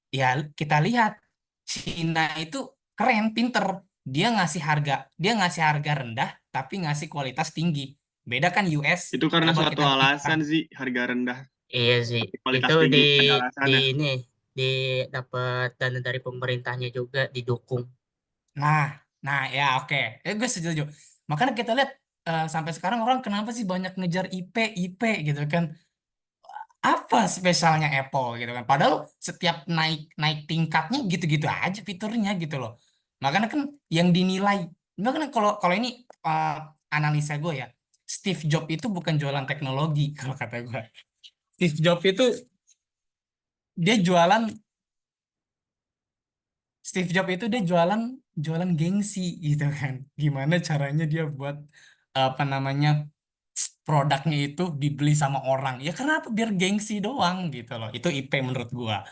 ya kita lihat Cina itu keren, pinter. dia ngasih harga rendah tapi ngasih kualitas tinggi. Beda kan US, Itu karena coba suatu kita bandingkan. alasan sih harga rendah Iya sih, tapi kualitas itu tinggi. Ada di alasannya. ini di dapat dana dari pemerintahnya juga didukung. Nah, nah ya oke. Gue setuju. Makanya kita lihat sampai sekarang orang kenapa sih banyak ngejar IP gitu kan? Apa spesialnya Apple gitu kan? Padahal setiap naik naik tingkatnya gitu-gitu aja fiturnya gitu loh. Makanya kan yang dinilai, makanya kalau kalau ini eh, analisa gue ya, Steve Jobs itu bukan jualan teknologi kalau kata gue. Steve Jobs itu dia jualan Steve Jobs itu dia jualan jualan gengsi gitu kan. Gimana caranya dia buat apa namanya produknya itu dibeli sama orang. Ya kenapa? Biar gengsi doang gitu loh. Itu IP menurut gua.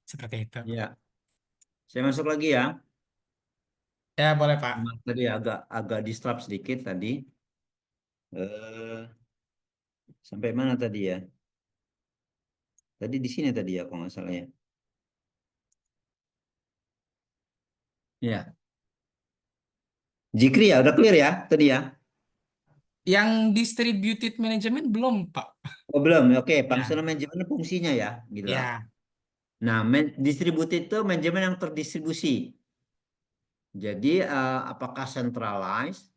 Seperti itu. Ya, saya masuk lagi ya. Ya boleh Pak. Memang tadi agak agak disrupt sedikit tadi. Eh, sampai mana tadi ya? Tadi di sini tadi ya, kalau nggak salah ya. Ya, Jikri ya, udah clear ya tadi ya. Yang distributed management belum Pak. Oh belum, oke. Ya, Functional management fungsinya ya, gitu lah. ya, Nah, distributed itu manajemen yang terdistribusi. Jadi apakah centralized,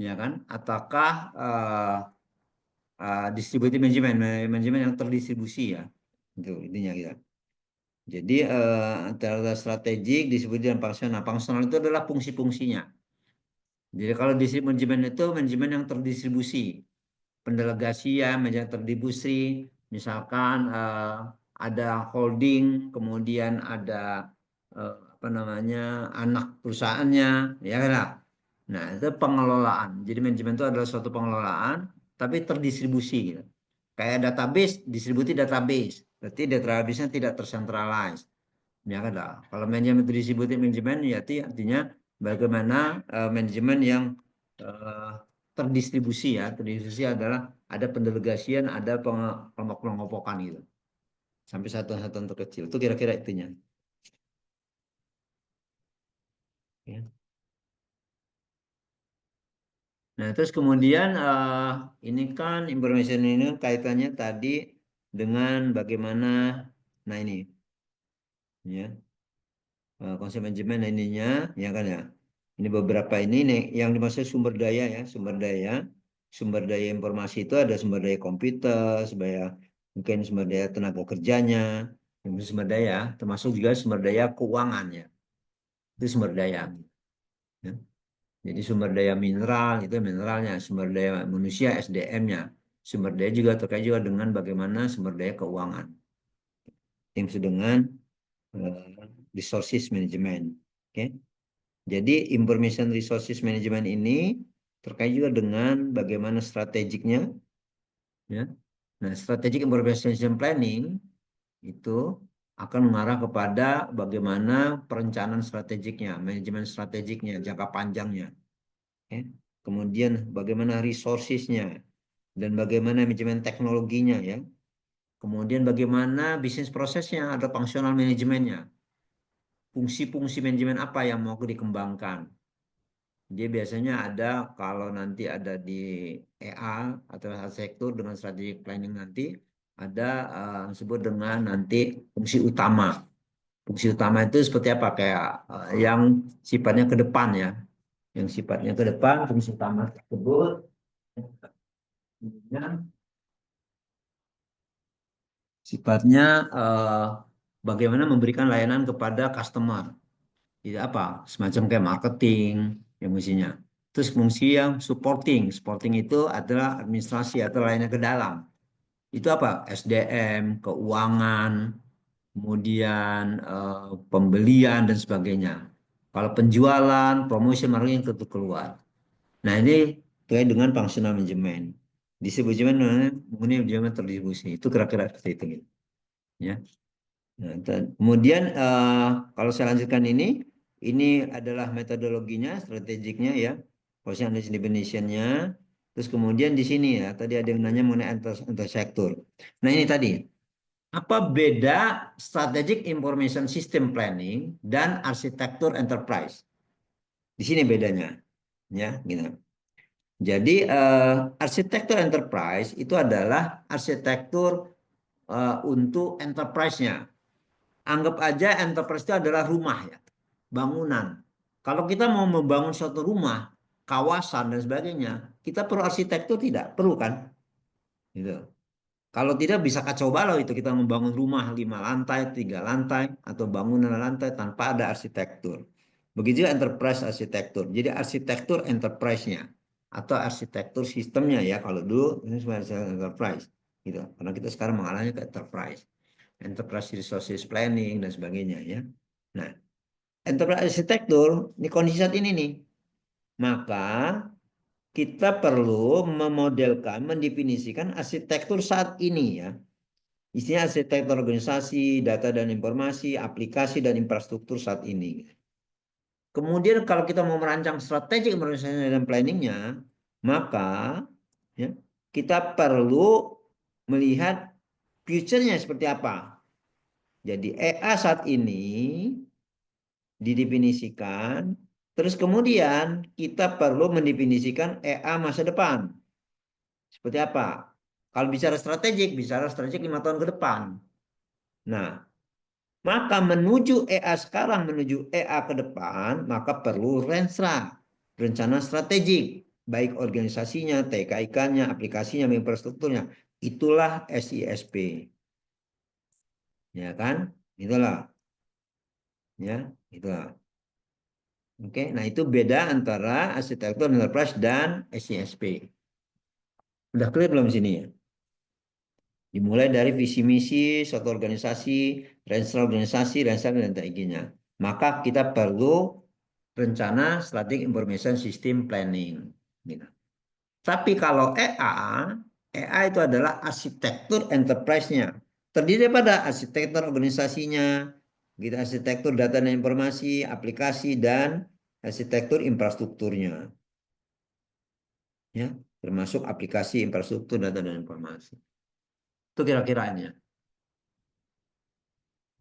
ya kan? Ataukah distributed management, manajemen yang terdistribusi ya, itu intinya gitu. Jadi antara strategik, distribusi dan fungsional. Nah, fungsional itu adalah fungsi-fungsinya. Jadi kalau distribusi manajemen itu manajemen yang terdistribusi, pendelegasian, manajemen terdistribusi, misalkan ada holding, kemudian ada apa namanya anak perusahaannya, ya kan lah. Nah itu pengelolaan. Jadi manajemen itu adalah suatu pengelolaan, tapi terdistribusi gitu. Kayak database, distribusi database. Berarti database-nya tidak tersentralized. Ya kan lah. Kalau manajemen distribusi manajemen ya artinya bagaimana manajemen yang eh, terdistribusi ya. Terdistribusi adalah ada pendelegasian, ada kelompok-kelompokan gitu. Sampai satuan-satuan terkecil. Itu kira-kira itunya. Ya. Nah, terus kemudian ini kan information ini kaitannya tadi dengan bagaimana, nah ini, ya, konsep manajemen ininya, ya kan ya. Ini beberapa ini nih, yang dimaksud sumber daya ya, sumber daya informasi itu ada sumber daya komputer, mungkin sumber daya tenaga kerjanya, sumber daya, termasuk juga sumber daya keuangannya, itu sumber daya. Ya. Jadi sumber daya mineral itu mineralnya, sumber daya manusia SDM-nya, sumber daya juga terkait juga dengan bagaimana sumber daya keuangan. Yang disebut dengan resources management. Oke. Jadi information resources management ini terkait juga dengan bagaimana strategiknya, ya. Nah, strategic information planning itu akan mengarah kepada bagaimana perencanaan strategiknya, manajemen strategiknya, jangka panjangnya. Ya. Kemudian bagaimana resourcesnya dan bagaimana manajemen teknologinya ya. Kemudian bagaimana bisnis prosesnya, ada functional manajemennya. Fungsi-fungsi manajemen apa yang mau dikembangkan. Dia biasanya ada kalau nanti ada di EA atau sektor dengan strategic planning nanti ada disebut dengan nanti fungsi utama. Fungsi utama itu seperti apa? Kayak yang sifatnya ke depan ya. Yang sifatnya ke depan, fungsi utama tersebut sifatnya bagaimana memberikan layanan kepada customer. Jadi apa? Semacam kayak marketing yang fungsinya. Terus fungsi yang supporting itu adalah administrasi atau lainnya ke dalam. Itu apa? SDM, keuangan, kemudian pembelian dan sebagainya. Kalau penjualan, promosi, marketing itu keluar. Nah ini terkait dengan functional management. Distribusi mengenai manajemen terdistribusi. Itu kira-kira seperti itu. Gitu. Ya. Nah, kemudian kalau saya lanjutkan ini adalah metodologinya, strategiknya ya, position definition-nya. Terus kemudian di sini ya, tadi ada yang nanya mengenai intersektor. Nah ini tadi, apa beda strategic information system planning dan arsitektur enterprise? Di sini bedanya, ya, gitu. Jadi arsitektur enterprise itu adalah arsitektur untuk enterprise-nya. Anggap aja enterprise itu adalah rumah ya, bangunan. Kalau kita mau membangun suatu rumah, kawasan dan sebagainya, kita perlu arsitektur tidak? Perlu kan? Gitu. Kalau tidak bisa kacau balau itu kita membangun rumah 5 lantai, 3 lantai, atau bangunan lantai tanpa ada arsitektur. Begitu juga enterprise arsitektur. Jadi arsitektur enterprise-nya atau arsitektur sistemnya ya. Kalau dulu ini sebenarnya enterprise gitu. Karena kita sekarang mengalahnya ke enterprise. Enterprise resources planning dan sebagainya ya. Nah, enterprise arsitektur ini kondisi saat ini nih. Maka kita perlu memodelkan, mendefinisikan arsitektur saat ini ya. Isinya arsitektur organisasi, data dan informasi, aplikasi dan infrastruktur saat ini. Kemudian kalau kita mau merancang strategi organisasi dan planningnya, maka ya, kita perlu melihat future-nya seperti apa. Jadi EA saat ini didefinisikan, terus kemudian kita perlu mendefinisikan EA masa depan. Seperti apa? Kalau bicara strategik 5 tahun ke depan. Nah, maka menuju EA sekarang, menuju EA ke depan, maka perlu RENSRA, rencana strategik, baik organisasinya, TKIK-nya, aplikasinya, infrastrukturnya. Itulah SISP. Ya kan? Itulah. Ya, itulah. Oke, nah itu beda antara arsitektur enterprise dan SISP. Udah clear belum sini ya? Dimulai dari visi misi suatu organisasi, organisasi, dan TIG-nya. Maka kita perlu rencana strategic information system planning. Gitu. Tapi kalau EA itu adalah arsitektur enterprise-nya. Terdiri pada arsitektur organisasinya, gitu, arsitektur data dan informasi, aplikasi, dan arsitektur infrastrukturnya. Ya, termasuk aplikasi, infrastruktur, data dan informasi. Itu kira-kiranya.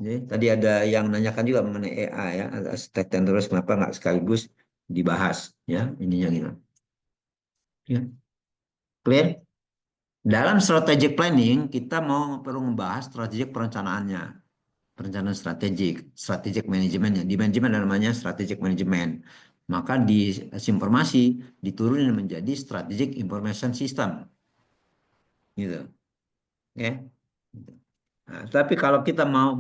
Jadi, tadi ada yang nanyakan juga mengenai EA ya, arsitektur enterprise kenapa nggak sekaligus dibahas ya ininya gitu. Ya, clear? Dalam strategic planning kita perlu membahas strategic perencanaannya, perencanaan strategic manajemennya. Di manajemen namanya strategic management. Maka di informasi diturunin menjadi strategic information system, gitu. Ya. Nah, tapi kalau kita mau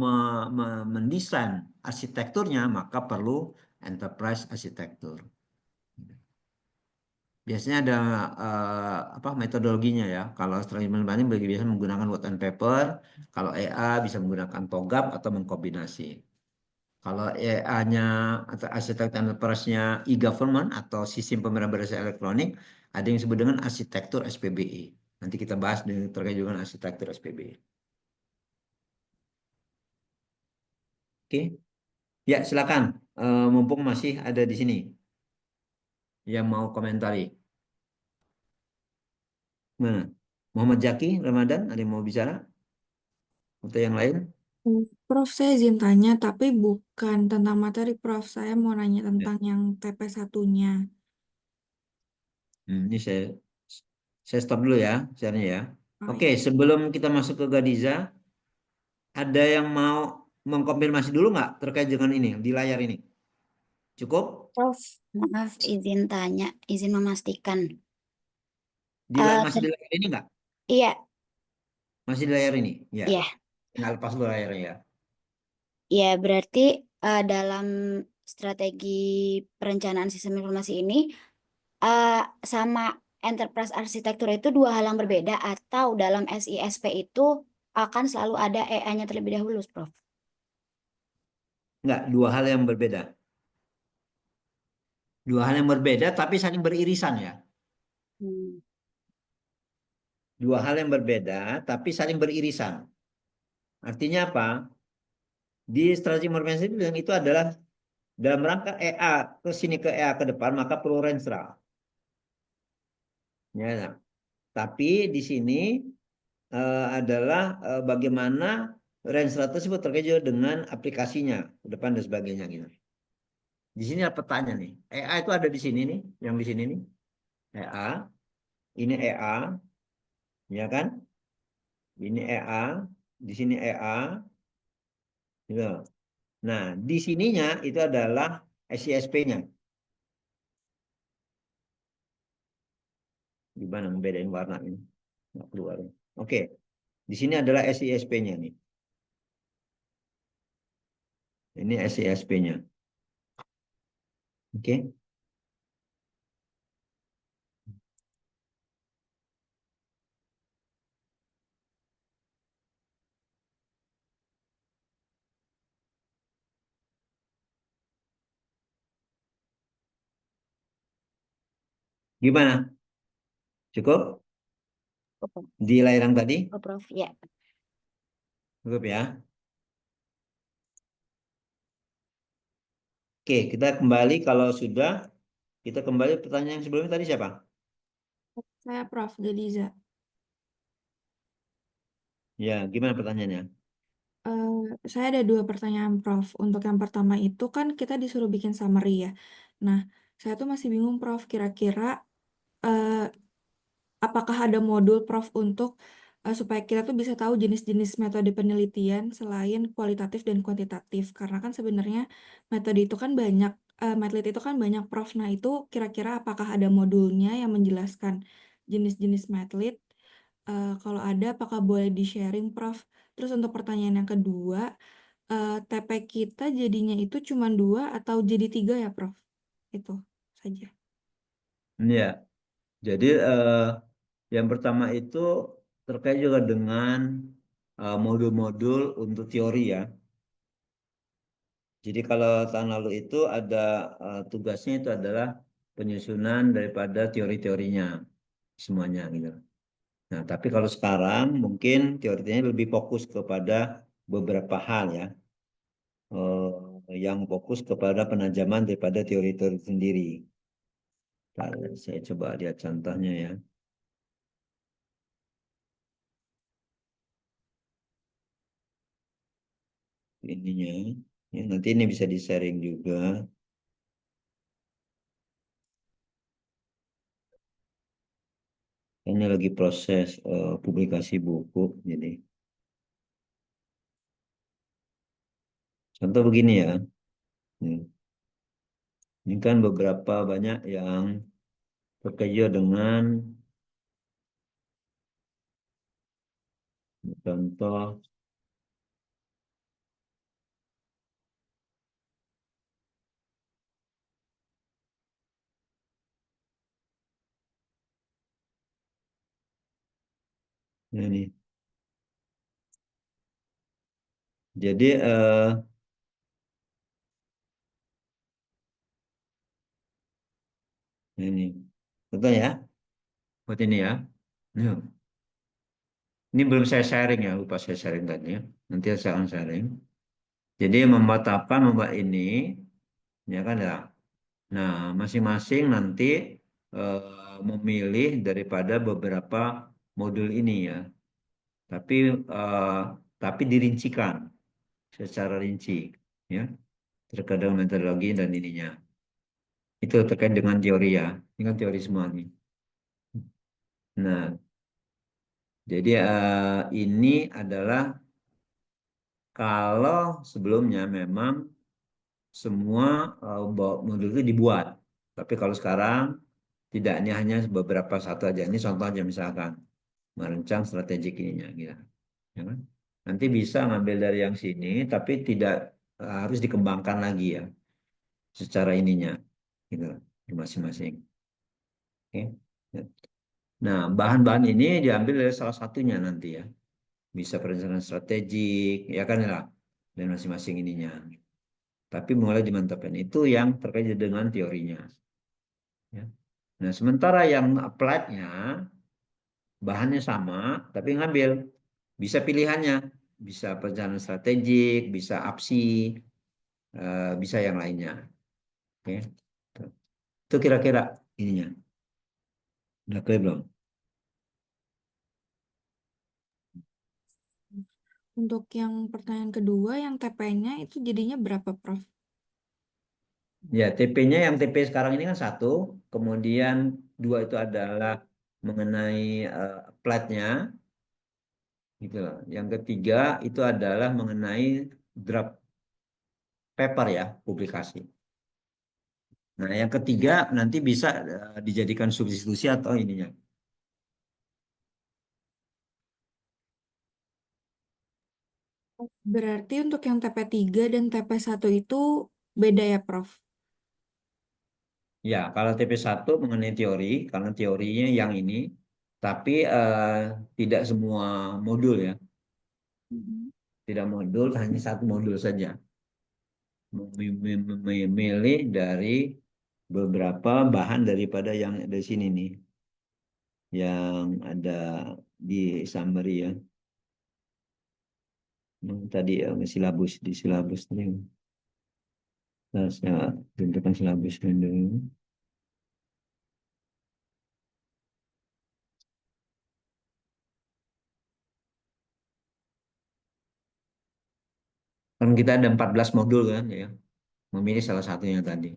mendesain arsitekturnya, maka perlu enterprise arsitektur. Biasanya ada apa metodologinya ya. Kalau strategi planning biasanya menggunakan white and paper. Kalau EA bisa menggunakan TOGAF atau mengkombinasi. Kalau EA-nya atau arsitektur enterprise-nya e-government atau sistem pemerintahan berbasis elektronik, ada yang disebut dengan arsitektur SPBE. Nanti kita bahas terkait dengan arsitektur SPBE. Oke, ya silakan. Mumpung masih ada di sini yang mau komentari. Mana? Muhammad Jaki, Ramadan, ada yang mau bicara? Atau yang lain? Prof, saya izin tanya, tapi bukan tentang materi, Prof. Saya mau nanya Ya. tentang yang TP1-nya. Ini saya stop dulu ya, share-nya ya. Oh, Oke, iya. sebelum kita masuk ke Gadiza, ada yang mau mengkonfirmasi dulu nggak terkait dengan ini di layar ini? Cukup? Prof, Maaf, izin tanya, izin memastikan. Masih di layar ini nggak? Iya, Masih di layar ini? Ya. iya, Nggak lepas dulu layarnya ya. iya. Berarti dalam strategi perencanaan sistem informasi ini sama enterprise arsitektur itu dua hal yang berbeda, atau dalam SISP itu akan selalu ada EA-nya terlebih dahulu, Prof. Nggak, dua hal yang berbeda. Dua hal yang berbeda tapi saling beririsan ya. Hmm. Dua hal yang berbeda tapi saling beririsan. Artinya apa? Di strategi informasi itu adalah dalam rangka EA ke sini ke EA ke depan maka perlu renstra. Ya, nah. Tapi di sini adalah bagaimana renstra tersebut terkait juga dengan aplikasinya ke depan dan sebagainya gitu. Di sini ada petanya nih. EA itu ada di sini nih, yang di sini nih. EA, ini EA, ya kan? Ini EA, di sini EA, gitu. Nah, di sininya itu adalah SISP-nya. Gimana membedain warna ini? Nggak keluar. Oke, di sini adalah SISP-nya nih. Ini SISP-nya. Oke. Gimana? Cukup? Oke, Di layar yang tadi? Prof. Ya. Cukup ya. Oke, kita kembali kalau sudah. Kita kembali pertanyaan yang sebelumnya tadi siapa? Saya Prof. Gadiza. Ya, gimana pertanyaannya? Saya ada dua pertanyaan, Prof. Untuk yang pertama itu kan kita disuruh bikin summary ya. Nah, saya tuh masih bingung, Prof. Kira-kira eh, apakah ada modul, Prof, untuk supaya kita tuh bisa tahu jenis-jenis metode penelitian selain kualitatif dan kuantitatif. Karena kan sebenarnya metode itu kan banyak, metode itu kan banyak, Prof. Nah, itu kira-kira apakah ada modulnya yang menjelaskan jenis-jenis metode? Kalau ada, apakah boleh di-sharing, Prof? Terus untuk pertanyaan yang kedua, TP kita jadinya itu cuma 2 atau jadi 3 ya, Prof? Itu saja. Ya, jadi yang pertama itu terkait juga dengan modul-modul untuk teori ya. Jadi kalau tahun lalu itu ada tugasnya itu adalah penyusunan daripada teori-teorinya semuanya gitu. Nah, tapi kalau sekarang mungkin teorinya lebih fokus kepada beberapa hal ya, yang fokus kepada penajaman daripada teori-teori sendiri. Saya coba lihat contohnya ya. Ininya, ya, nanti ini bisa di-sharing juga. Ini lagi proses publikasi buku, jadi contoh begini ya. Ini kan beberapa banyak yang bekerja dengan contoh ini. Jadi ini contoh ya, buat ini ya. Nah, ini belum saya sharing ya, lupa saya sharing tadi ya. Nanti saya akan sharing. Jadi membuat apa, membuat ini, ya kan ya. Nah, masing-masing nanti memilih daripada beberapa modul ini ya. Tapi eh, tapi dirincikan secara rinci, ya. Terkadang metodologi dan ininya. Itu terkait dengan teori ya. Ini kan teori semua nih. Nah, jadi ini adalah kalau sebelumnya memang semua modul itu dibuat. Tapi kalau sekarang tidak, ini hanya beberapa satu aja. Ini contoh aja misalkan merancang strategik ininya gitu. Ya kan? Nanti bisa ngambil dari yang sini tapi tidak harus dikembangkan lagi ya secara ininya gitu di masing-masing. Oke. Nah, bahan-bahan ini diambil dari salah satunya nanti ya. Bisa perencanaan strategik, ya kan ya, dan masing-masing ininya. Tapi mulai dimantapkan itu yang terkait dengan teorinya. Ya. Nah, sementara yang applied-nya bahannya sama, tapi ngambil. Bisa pilihannya, bisa perencanaan strategik, bisa APSI, bisa yang lainnya. Oke. Itu kira-kira ininya. Udah clear belum? Untuk yang pertanyaan kedua, yang TP-nya itu jadinya berapa, Prof? Ya, TP-nya yang TP sekarang ini kan 1, kemudian 2 itu adalah mengenai plat-nya, gitu loh. Yang ketiga itu adalah mengenai draft paper ya, publikasi. Nah, yang ketiga nanti bisa dijadikan substitusi atau ininya. Berarti untuk yang TP3 dan TP1 itu beda ya, Prof? Ya, kalau TP1 mengenai teori, karena teorinya yang ini, tapi tidak semua modul ya. Mhm. Tidak modul, hanya 1 modul saja. Memilih dari beberapa bahan daripada yang ada di sini nih. Yang ada di summary ya. Tadi silabus, di silabus tadi. Nah, saya tentukan silabusnya dulu. Kan kita ada 14 modul kan ya. Memilih salah satunya tadi.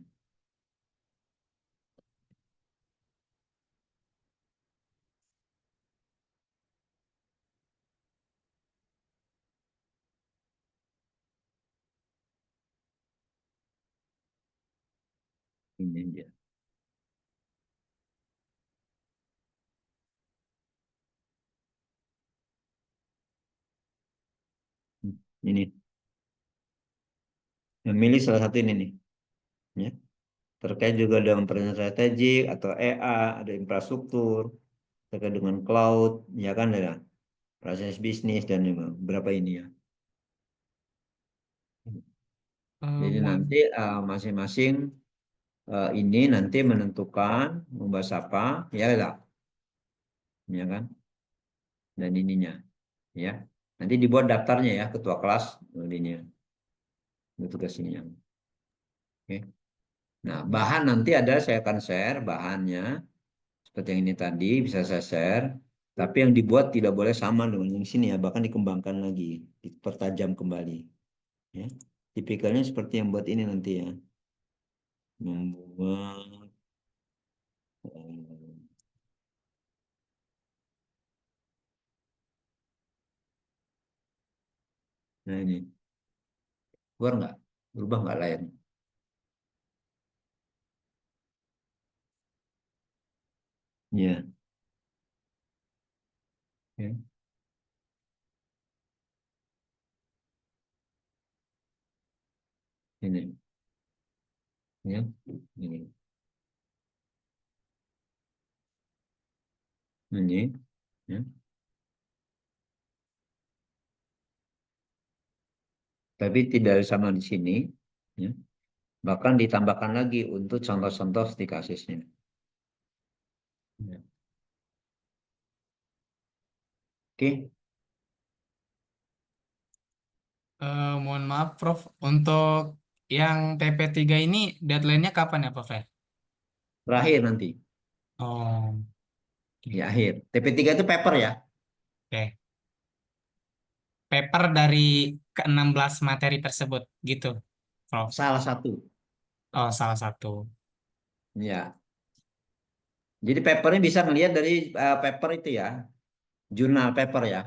Ini dia. Ini. Memilih salah satu ini nih. Ya. Terkait juga dengan perencanaan strategik atau EA, ada infrastruktur, terkait dengan cloud, ya kan ada proses bisnis dan berapa ini ya. Jadi nanti Mohon masing-masing ini nanti menentukan membahas apa, ya lah, ya kan, dan ininya, ya. Nanti dibuat daftarnya ya ketua kelas ininya, tugas ini. Oke. Nah, bahan nanti ada saya akan share bahannya seperti yang ini tadi bisa saya share. Tapi yang dibuat tidak boleh sama dengan yang sini ya, bahkan dikembangkan lagi, dipertajam kembali. Ya. Tipikalnya seperti yang buat ini nanti ya. Membuat nah ini keluar nggak? Berubah nggak layarnya? Ya. Ya. Ini. Ya. Ini. Ini. Ya. Tapi tidak sama di sini. Ya. Bahkan ditambahkan lagi untuk contoh-contoh di kasusnya. Ya. Oke. mohon maaf, Prof. Untuk yang TP3 ini deadline-nya kapan ya, Prof? Terakhir nanti. Oh, Di oke. akhir. TP3 itu paper ya. Oke. Paper dari ke-16 materi tersebut, gitu, Prof. Salah satu. Oh, salah satu. Ya. Jadi papernya bisa ngelihat dari paper itu ya. Jurnal paper ya.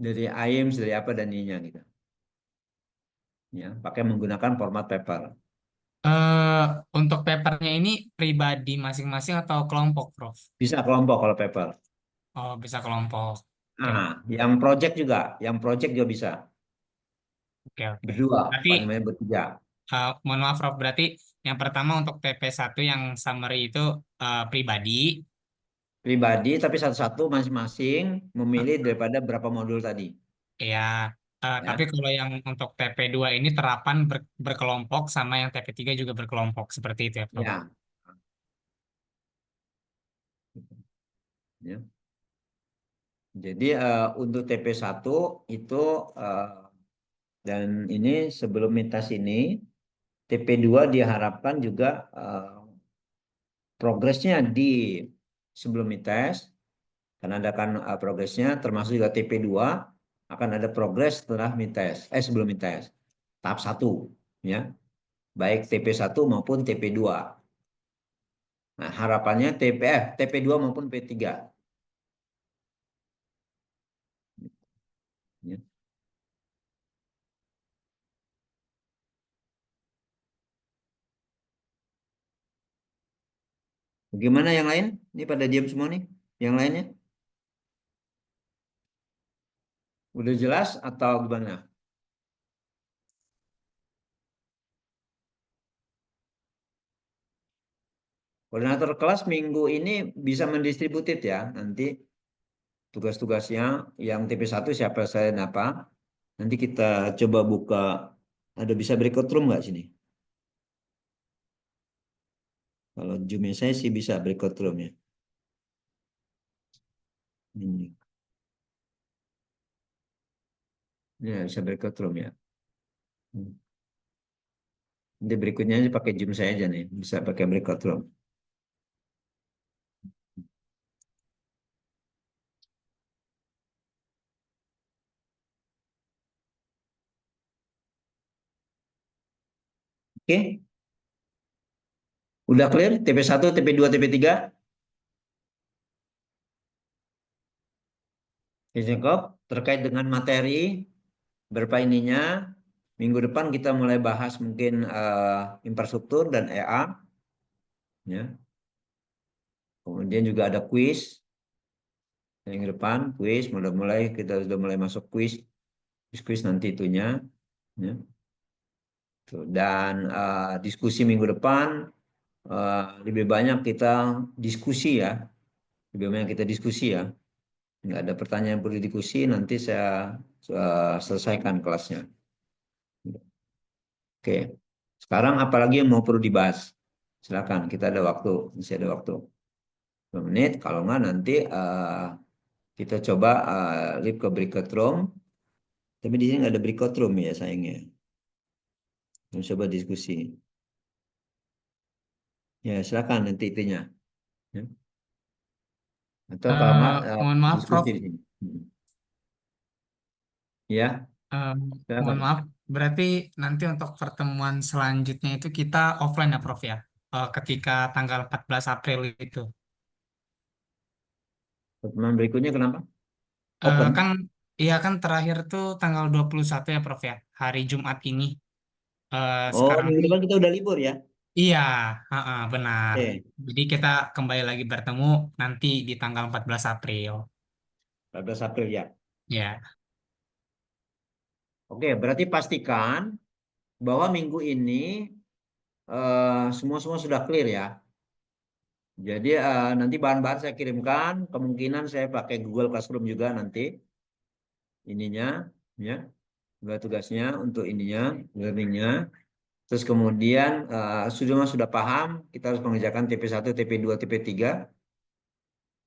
Dari IAMS, dari apa dan ininya gitu. Ya, pakai menggunakan format paper. eh untuk papernya ini pribadi masing-masing atau kelompok, Prof? Bisa kelompok kalau paper. Oh, bisa kelompok. Oke, Ah, yang project juga bisa. oke, oke. Berdua, Berarti, paling banyak bertiga. mohon maaf, Prof. Berarti yang pertama untuk TP1 yang summary itu pribadi. Pribadi, tapi satu-satu masing-masing memilih daripada berapa modul tadi. Ya, tapi Ya, kalau yang untuk TP2 ini terapan berkelompok sama yang TP3 juga berkelompok. Seperti itu ya, Prof? ya, ya. Jadi untuk TP1 itu eh, dan ini sebelum mitas ini TP2 diharapkan juga progresnya di sebelum mites karena ada kan progresnya termasuk juga TP2 akan ada progres setelah mites sebelum mites tahap 1 ya. baik TP1 maupun TP2. Nah, harapannya TP2 maupun P3. Ya. Bagaimana yang lain? Ini pada diam semua nih. Yang lainnya? Udah jelas atau gimana? Koordinator kelas minggu ini bisa mendistributif ya. Nanti tugas-tugasnya yang TP1 siapa saya apa. Nanti kita coba buka. Ada bisa breakout room nggak sini? Kalau Zoom saya sih bisa breakout room ya. Ini. Ya, bisa breakout room ya. Nanti berikutnya aja pakai Zoom saya aja nih. Bisa pakai breakout room. Oke. Udah clear? TP1, TP2, TP3? Cukup. Terkait dengan materi, berapa ininya? Minggu depan kita mulai bahas mungkin infrastruktur dan EA. Ya. Kemudian juga ada kuis. Minggu depan kuis, kita sudah mulai masuk kuis. Kuis nanti itunya. Ya. Tuh. Dan diskusi minggu depan lebih banyak kita diskusi ya. Lebih banyak kita diskusi ya. Nggak ada pertanyaan yang perlu diskusi, nanti saya selesaikan kelasnya. Oke. Sekarang apalagi yang mau perlu dibahas? Silakan, kita ada waktu, masih ada waktu. 2 menit, kalau nggak nanti kita coba live ke breakout room. Tapi di sini nggak ada breakout room ya sayangnya. Coba diskusi. Ya, silakan nanti itunya. Ya. Atau kalau nggak Mohon maaf, Prof. diskusi di sini. Ya, Eh, mohon silakan. maaf. Berarti nanti untuk pertemuan selanjutnya itu kita offline ya, Prof ya? Ketika tanggal 14 April itu. Pertemuan berikutnya kenapa? Eh, Open. kan, iya kan terakhir tuh tanggal 21 ya, Prof ya? Hari Jumat ini. Oh, Sekarang minggu nih, depan kita udah libur ya? iya, benar. Oke, Jadi kita kembali lagi bertemu nanti di tanggal 14 April. 14 April ya. Ya. Oke, berarti pastikan bahwa minggu ini semua sudah clear ya. Jadi nanti bahan-bahan saya kirimkan, kemungkinan saya pakai Google Classroom juga nanti ininya, ya, tugasnya untuk ininya, learningnya. Terus kemudian sudah paham, kita harus mengerjakan TP1, TP2, TP3.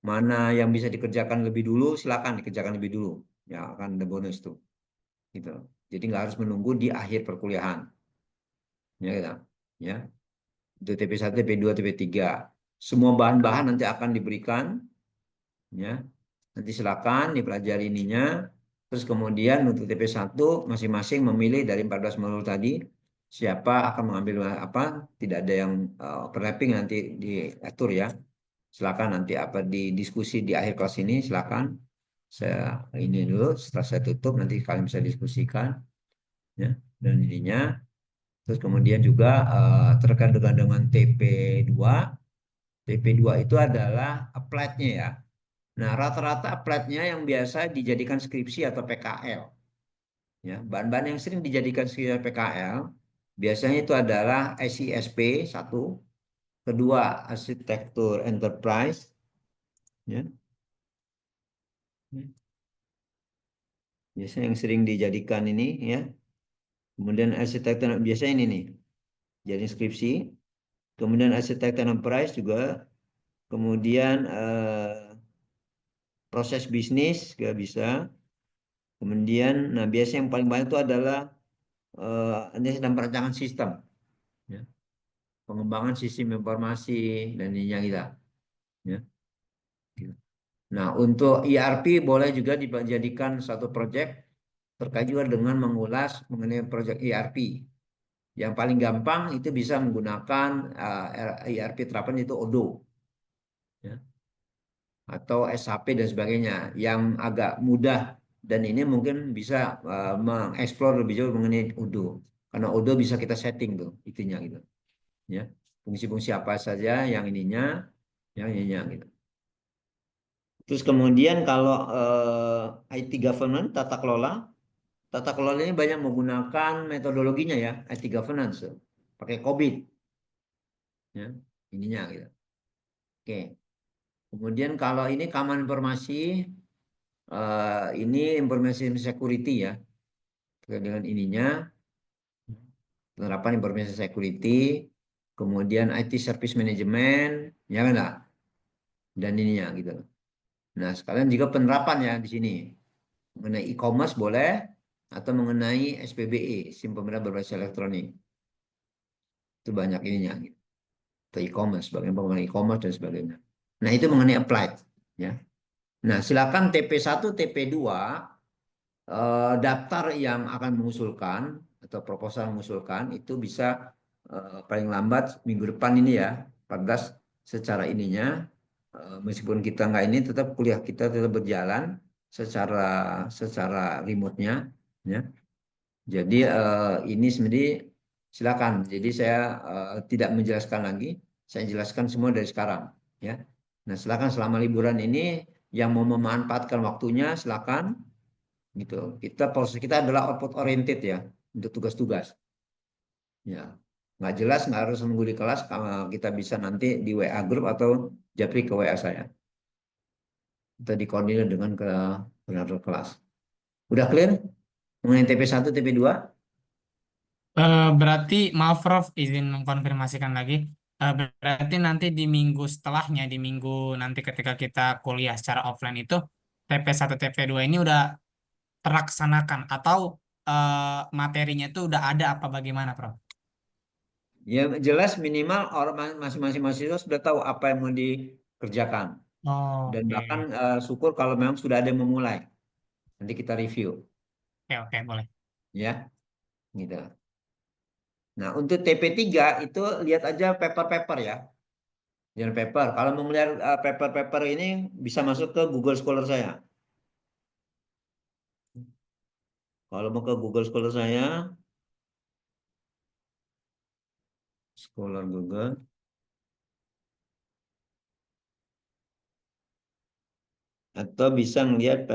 Mana yang bisa dikerjakan lebih dulu, silakan dikerjakan lebih dulu. Ya, akan ada bonus tuh. Gitu. Jadi nggak harus menunggu di akhir perkuliahan. Ya, gitu. Ya. Untuk TP1, TP2, TP3. Semua bahan-bahan nanti akan diberikan. Ya. Nanti silakan dipelajari ininya. Terus kemudian untuk TP1 masing-masing memilih dari 14 modul tadi siapa akan mengambil apa. Tidak ada yang overlapping nanti diatur ya. Silakan nanti apa di diskusi di akhir kelas ini silakan. Saya ini dulu setelah saya tutup nanti kalian bisa diskusikan ya dan ininya. Terus kemudian juga terkait dengan TP2. TP2 itu adalah applied-nya ya. Nah, rata-rata applied-nya yang biasa dijadikan skripsi atau PKL. Ya, bahan-bahan yang sering dijadikan skripsi atau PKL biasanya itu adalah SISP 1, kedua arsitektur enterprise, ya. Biasanya yang sering dijadikan ini ya. Kemudian arsitektur biasanya ini nih. Jadi skripsi. Kemudian arsitektur enterprise juga. Kemudian proses bisnis juga bisa. Kemudian, nah biasanya yang paling banyak itu adalah analisis dan perancangan sistem, ya. Pengembangan sistem informasi dan ininya kita. Ya. Nah untuk ERP boleh juga dijadikan satu proyek terkait juga dengan mengulas mengenai proyek ERP. Yang paling gampang itu bisa menggunakan ERP terapan itu Odoo, ya, atau SAP dan sebagainya. Yang agak mudah dan ini mungkin bisa mengeksplor lebih jauh mengenai Odoo, karena Odoo bisa kita setting tuh itunya gitu, ya, fungsi-fungsi apa saja yang ininya gitu. Terus kemudian kalau IT governance, tata kelola ini banyak menggunakan metodologinya ya, IT governance, pakai COVID, ya, ininya gitu. Oke. Kemudian kalau ini keamanan informasi, ini information security ya, terkait dengan ininya, penerapan information security, kemudian IT service management, ya kan lah, dan ininya gitu. Nah, sekalian juga penerapan ya di sini. Mengenai e-commerce boleh, atau mengenai SPBE, SIM pembayaran berbasis elektronik. Itu banyak ininya gitu. Atau e-commerce, bagaimana mengenai e-commerce dan sebagainya. Nah, itu mengenai applied ya. Nah, silakan TP1, TP2 daftar yang akan mengusulkan atau proposal mengusulkan itu bisa paling lambat minggu depan ini ya, 14 secara ininya. Meskipun kita nggak ini, tetap kuliah kita tetap berjalan secara remote-nya ya. Jadi ini sebenarnya silakan. Jadi saya tidak menjelaskan lagi, saya jelaskan semua dari sekarang ya. Nah, silakan selama liburan ini yang mau memanfaatkan waktunya silakan gitu. Proses kita adalah output oriented ya untuk tugas-tugas. Ya, nggak jelas nggak harus menunggu di kelas, kita bisa nanti di WA grup atau japri ke WA saya. Kita dikoordinir dengan koordinator kelas. Udah clear mengenai TP1, TP2? Berarti maaf Prof, izin mengkonfirmasikan lagi. Berarti nanti di minggu setelahnya, di minggu nanti ketika kita kuliah secara offline itu, TP1, TP2 ini udah terlaksanakan atau materinya itu udah ada apa bagaimana, Prof? Ya jelas minimal orang masing-masing mahasiswa sudah tahu apa yang mau dikerjakan. Dan bahkan Oke, syukur kalau memang sudah ada yang memulai. Nanti kita review oke, oke, boleh. ya, gitu. Nah, untuk TP3 itu lihat aja paper-paper ya. Jangan paper. Kalau mau melihat paper-paper ini bisa masuk ke Google Scholar saya. Kalau mau ke Google Scholar saya, Scholar Google, atau bisa ngelihat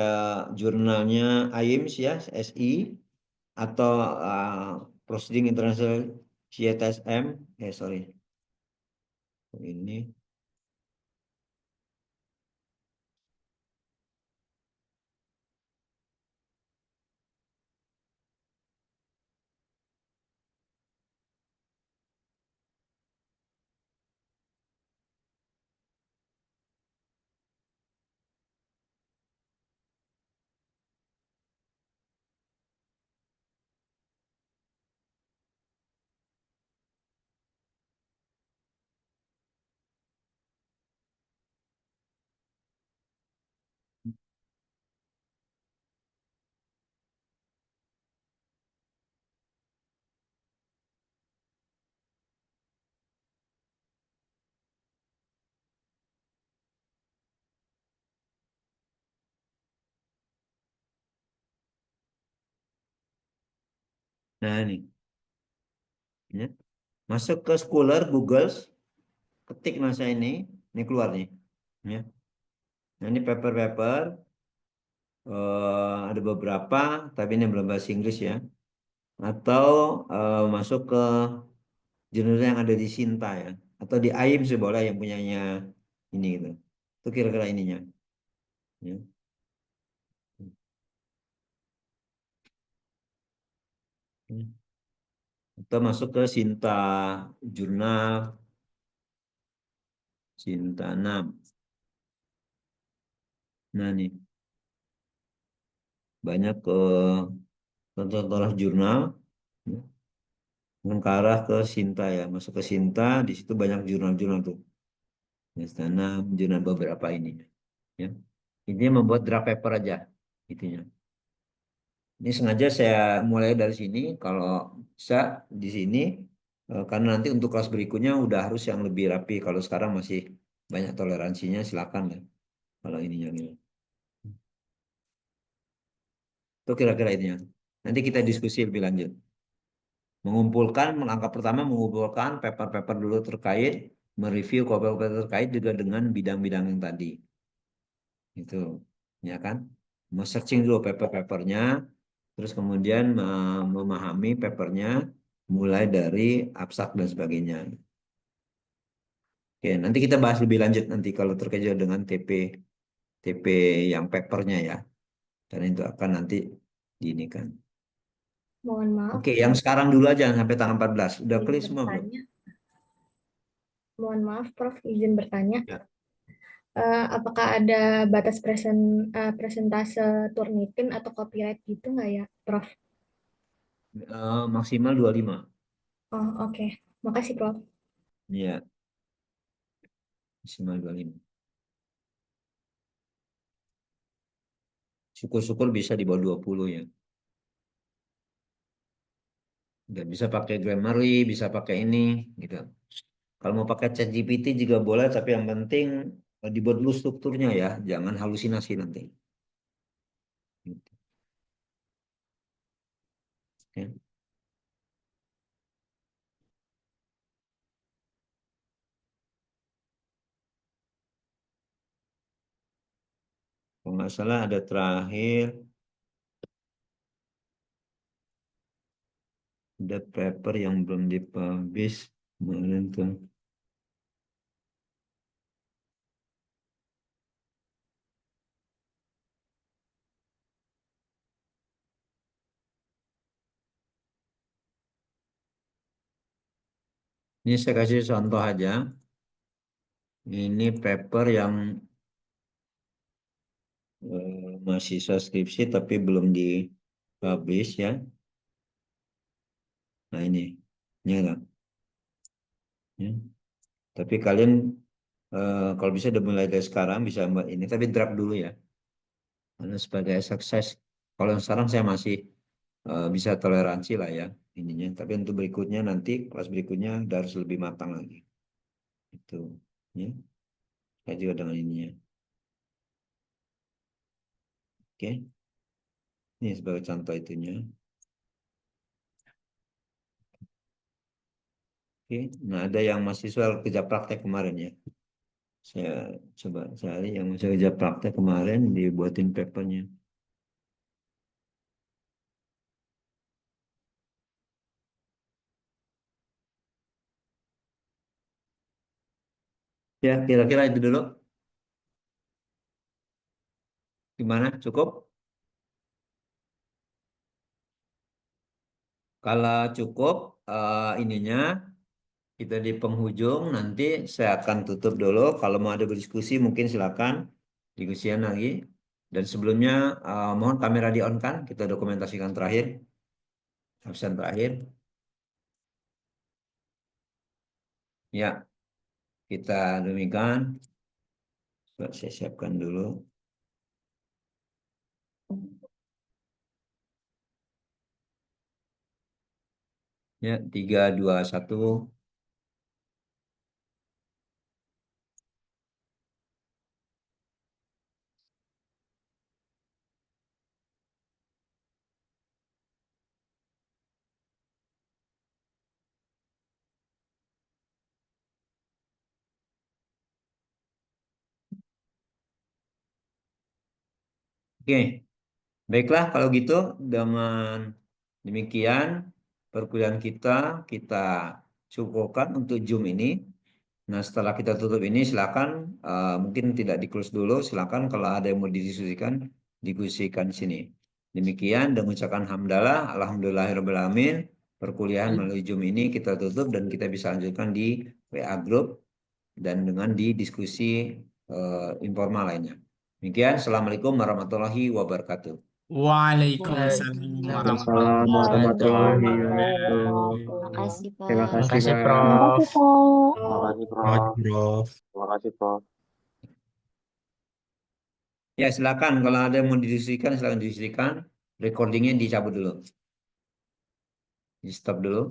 jurnalnya IIMS ya, SI, atau Proceeding International CTSM, sorry, ini. Nah ini, ya. Masuk ke Scholar Google, ketik masa ini keluar nih, ya. Nah ini paper-paper, ada beberapa, tapi ini belum bahasa Inggris ya. Atau masuk ke jurnal yang ada di Sinta ya, atau di AIM sih boleh yang punyanya ini gitu. Itu kira-kira ininya. Ya. Atau masuk ke Sinta jurnal, Sinta 6. Nah nih, banyak ke contoh jurnal, ya. Ke arah ke Sinta ya, masuk ke Sinta, di situ banyak jurnal-jurnal tuh. Ya, tanam jurnal beberapa ini. Ya. Ini membuat draft paper aja, intinya. Ini sengaja saya mulai dari sini, kalau bisa di sini, karena nanti untuk kelas berikutnya udah harus yang lebih rapi. Kalau sekarang masih banyak toleransinya, silakan ya. Kalau ininya gitu. Itu kira-kira ininya. Nanti kita diskusi lebih lanjut. Langkah pertama mengumpulkan paper-paper dulu terkait, mereview paper-paper terkait juga dengan bidang-bidang yang tadi. Itu, ya kan? Mau searching dulu paper-papernya, terus kemudian memahami papernya, mulai dari abstrak dan sebagainya. Oke, nanti kita bahas lebih lanjut nanti kalau terkait juga dengan TP yang papernya ya. Dan itu akan nanti diinikan. Mohon maaf, Oke, yang sekarang dulu aja sampai tanggal 14. Udah izin clear semua belum? bertanya. Mohon maaf, Prof, izin bertanya. Ya. Apakah ada batas presentase Turnitin atau copyright gitu nggak ya, Prof? Maksimal 25. Oh, oke. Makasih, Prof. Iya, maksimal 25. Syukur-syukur bisa di bawah 20 ya. Dan bisa pakai Grammarly, bisa pakai ini gitu. Kalau mau pakai ChatGPT juga boleh, tapi yang penting dibuat dulu strukturnya ya, jangan halusinasi nanti. Gitu. Oke. Kalau nggak salah ada terakhir, ada paper yang belum dipublish kemarin tuh. Ini saya kasih contoh aja. Ini paper yang mahasiswa skripsi tapi belum dipublish ya. Nah ini enggak. Ya. Tapi kalian kalau bisa udah mulai dari sekarang bisa buat ini, tapi draft dulu ya. Karena sebagai sukses, kalau yang sekarang saya masih bisa toleransi lah ya ininya. Tapi untuk berikutnya nanti kelas berikutnya udah harus lebih matang lagi. Itu, ya. Saya juga dengan ininya. Oke, ini sebagai contoh itunya. Oke, nah ada yang mahasiswa kerja praktek kemarin ya. Saya coba cari yang mahasiswa kerja praktek kemarin dibuatin papernya. Ya, kira-kira itu dulu. Gimana? Cukup? Kalau cukup ininya, kita di penghujung nanti saya akan tutup dulu. Kalau mau ada berdiskusi mungkin silakan diskusian lagi. Dan sebelumnya mohon kamera di on kan, kita dokumentasikan terakhir, absen terakhir. Ya, kita demikian. Coba saya siapkan dulu. Ya, 3, 2, 1. Oke, baiklah kalau gitu dengan demikian perkuliahan kita cukupkan untuk Zoom ini. Nah, setelah kita tutup ini silakan mungkin tidak di-close dulu, silakan kalau ada yang mau didiskusikan di sini. Demikian dan mengucapkan hamdalah, alhamdulillahirabbil alamin. Perkuliahan melalui Zoom ini kita tutup dan kita bisa lanjutkan di WA group dan dengan di diskusi informal lainnya. Demikian, assalamualaikum warahmatullahi wabarakatuh. Waalaikumsalam Waalaikumsalam warahmatullahi warahmatullahi wabarakatuh. wabarakatuh. Makasih, Terima Pak. kasih, Makasih, Pak. Prof. Terima kasih, Pak. Terima kasih, Terima kasih, Prof. Prof. Terima kasih, Prof. Ya, silakan kalau ada yang mau didiskusikan, silakan didiskusikan. recordingnya dicabut dulu. Di stop dulu.